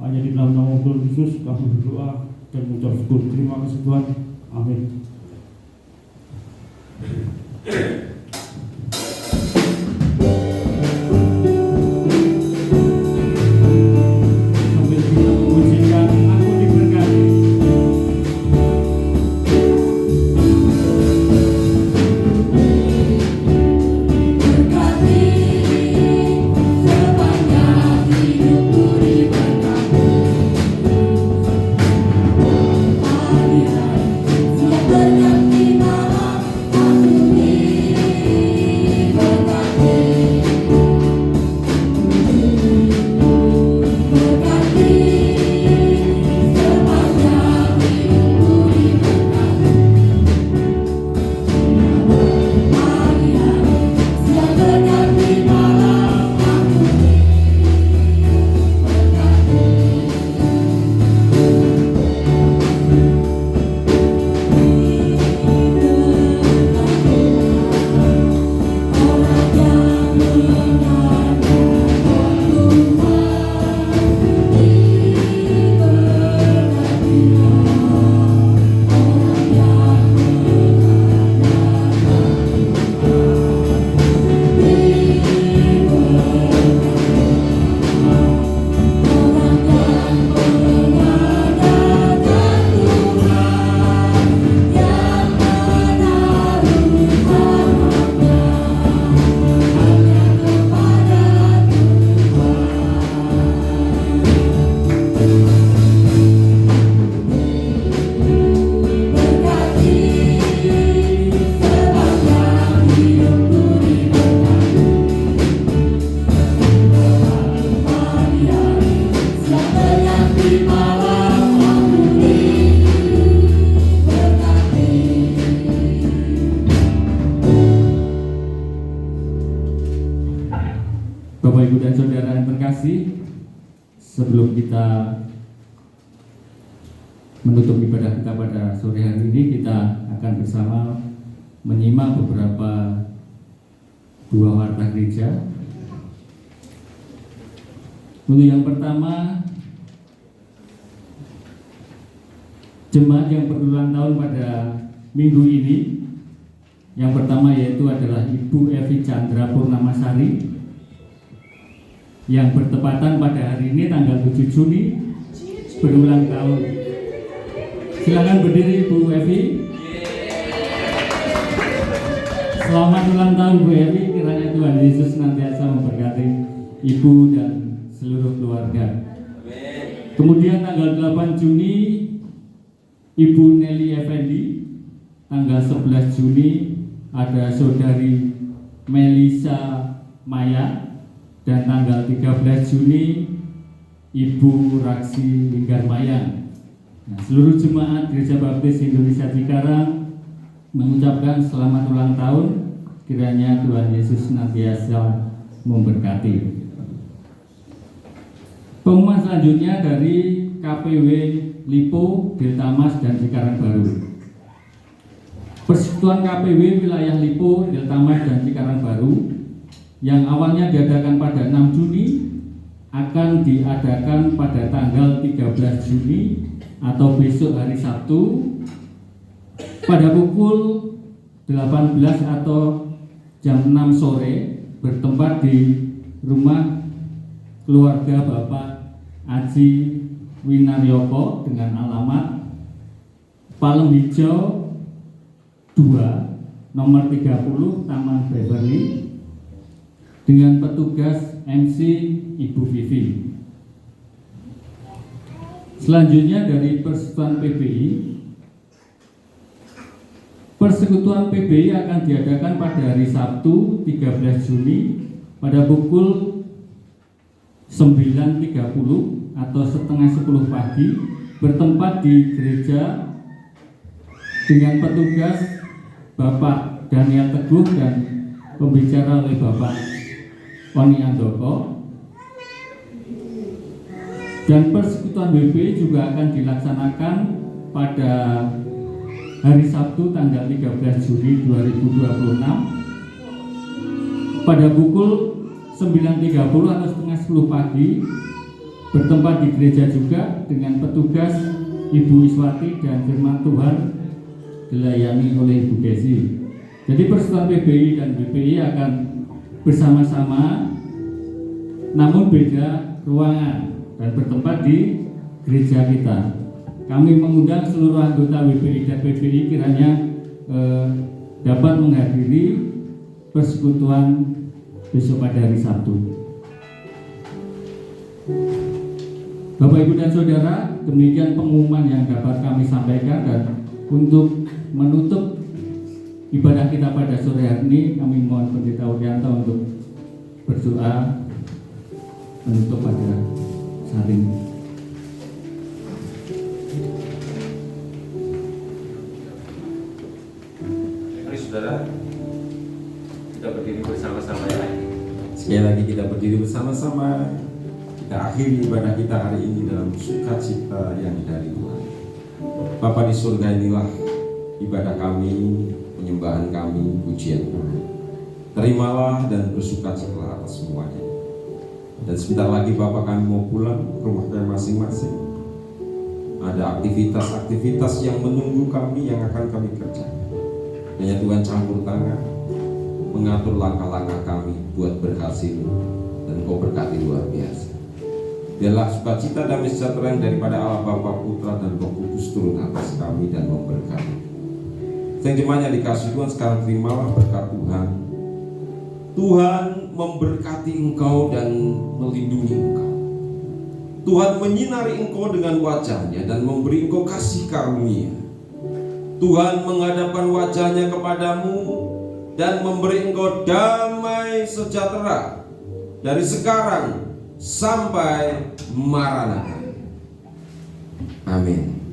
Hanya di dalam nama Tuhan Yesus kami berdoa dan mengucap syukur. Terima kasih Tuhan. Amin. Sampai kita memujikan Aku Diberkati. Berkati sepanjang hidupku diberkati. Hadirat siap berganti malam aku diberkati. Berkati sepanjang hidupku diberkati. Hadirat siap berganti malam aku Bapak Ibu dan Saudara yang terkasih, sebelum kita menutup ibadah kita pada sore hari ini, kita akan bersama menyimak beberapa dua warta gereja. Untuk yang pertama, jemaat yang berulang tahun pada minggu ini. Yang pertama yaitu adalah Ibu Evi Chandra Purnamasari yang bertepatan pada hari ini tanggal 7 Juni berulang tahun. Silakan berdiri Bu Evi. Selamat ulang tahun Bu Evi, kiranya Tuhan Yesus senantiasa memberkati Ibu dan seluruh keluarga. Kemudian tanggal 8 Juni Ibu Nelly Effendi. Tanggal 11 Juni ada Saudari Melisa Maya. Dan tanggal 13 Juni Ibu Raksi Linggarmayang. Nah, seluruh jemaat Gereja Baptis Indonesia Cikarang mengucapkan selamat ulang tahun. Kiranya Tuhan Yesus senantiasa memberkati. Pengumuman selanjutnya dari KPW Lipo, Deltamas dan Cikarang Baru. Persekutuan KPW wilayah Lipo, Deltamas dan Cikarang Baru yang awalnya diadakan pada 6 Juni akan diadakan pada tanggal 13 Juni atau besok hari Sabtu pada pukul 18 atau jam 6 sore bertempat di rumah keluarga Bapak Aji Winaryoko dengan alamat Palem Hijau 2 nomor 30 Taman Beverly dengan petugas MC Ibu Vivi. Selanjutnya dari Persekutuan PBI. Persekutuan PBI akan diadakan pada hari Sabtu 13 Juni pada pukul 9.30 atau setengah 10 pagi bertempat di gereja dengan petugas Bapak Daniel Teguh dan pembicara oleh Bapak Oni Andoko. Dan Persekutuan WB juga akan dilaksanakan pada hari Sabtu tanggal 13 Juni 2026 pada pukul 9.30 atau setengah 10 pagi bertempat di gereja juga dengan petugas Ibu Iswati dan firman Tuhan dilayani oleh Ibu Desi. Jadi Persekutuan PBI dan BPI akan bersama-sama namun beda ruangan dan bertempat di gereja kita. Kami mengundang seluruh anggota WPI dan PBI kiranya dapat menghadiri persekutuan besok pada hari Sabtu. Bapak, Ibu, dan Saudara, demikian pengumuman yang dapat kami sampaikan, dan untuk menutup ibadah kita pada sore hari ini, kami mohon Pendeta Urianto untuk berdoa menutup pada saat ini. Mari saudara, kita berdiri bersama-sama ya. Sekali lagi kita berdiri bersama-sama. Kita akhiri ibadah kita hari ini dalam sukacita yang dari Tuhan. Bapa di surga, inilah ibadah kami, penyembahan kami, pujian kami. Terimalah dan bersukacitalah atas semuanya. Dan sebentar lagi Bapak kami mau pulang ke rumah kami masing-masing. Ada aktivitas-aktivitas yang menunggu kami yang akan kami kerjakan. Hanya Tuhan campur tangan, mengatur langkah-langkah kami buat berhasil, dan Kau berkati luar biasa. Biarlah sukacita damai sejahtera yang daripada Allah Bapa, Putra, dan Roh Kudus turun atas kami dan memberkati. Yang jemaatnya dikasih Tuhan, sekarang terimalah berkat Tuhan. Tuhan memberkati engkau dan melindungi engkau. Tuhan menyinari engkau dengan wajahnya dan memberi engkau kasih karunia. Tuhan menghadapkan wajahnya kepadamu dan memberi engkau damai sejahtera dari sekarang sampai Maranatha. Amin.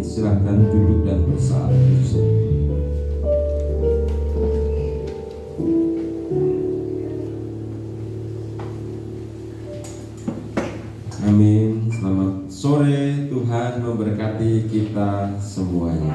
Silakan duduk dan bersatu. Amin. Selamat sore Tuhan memberkati kita semuanya.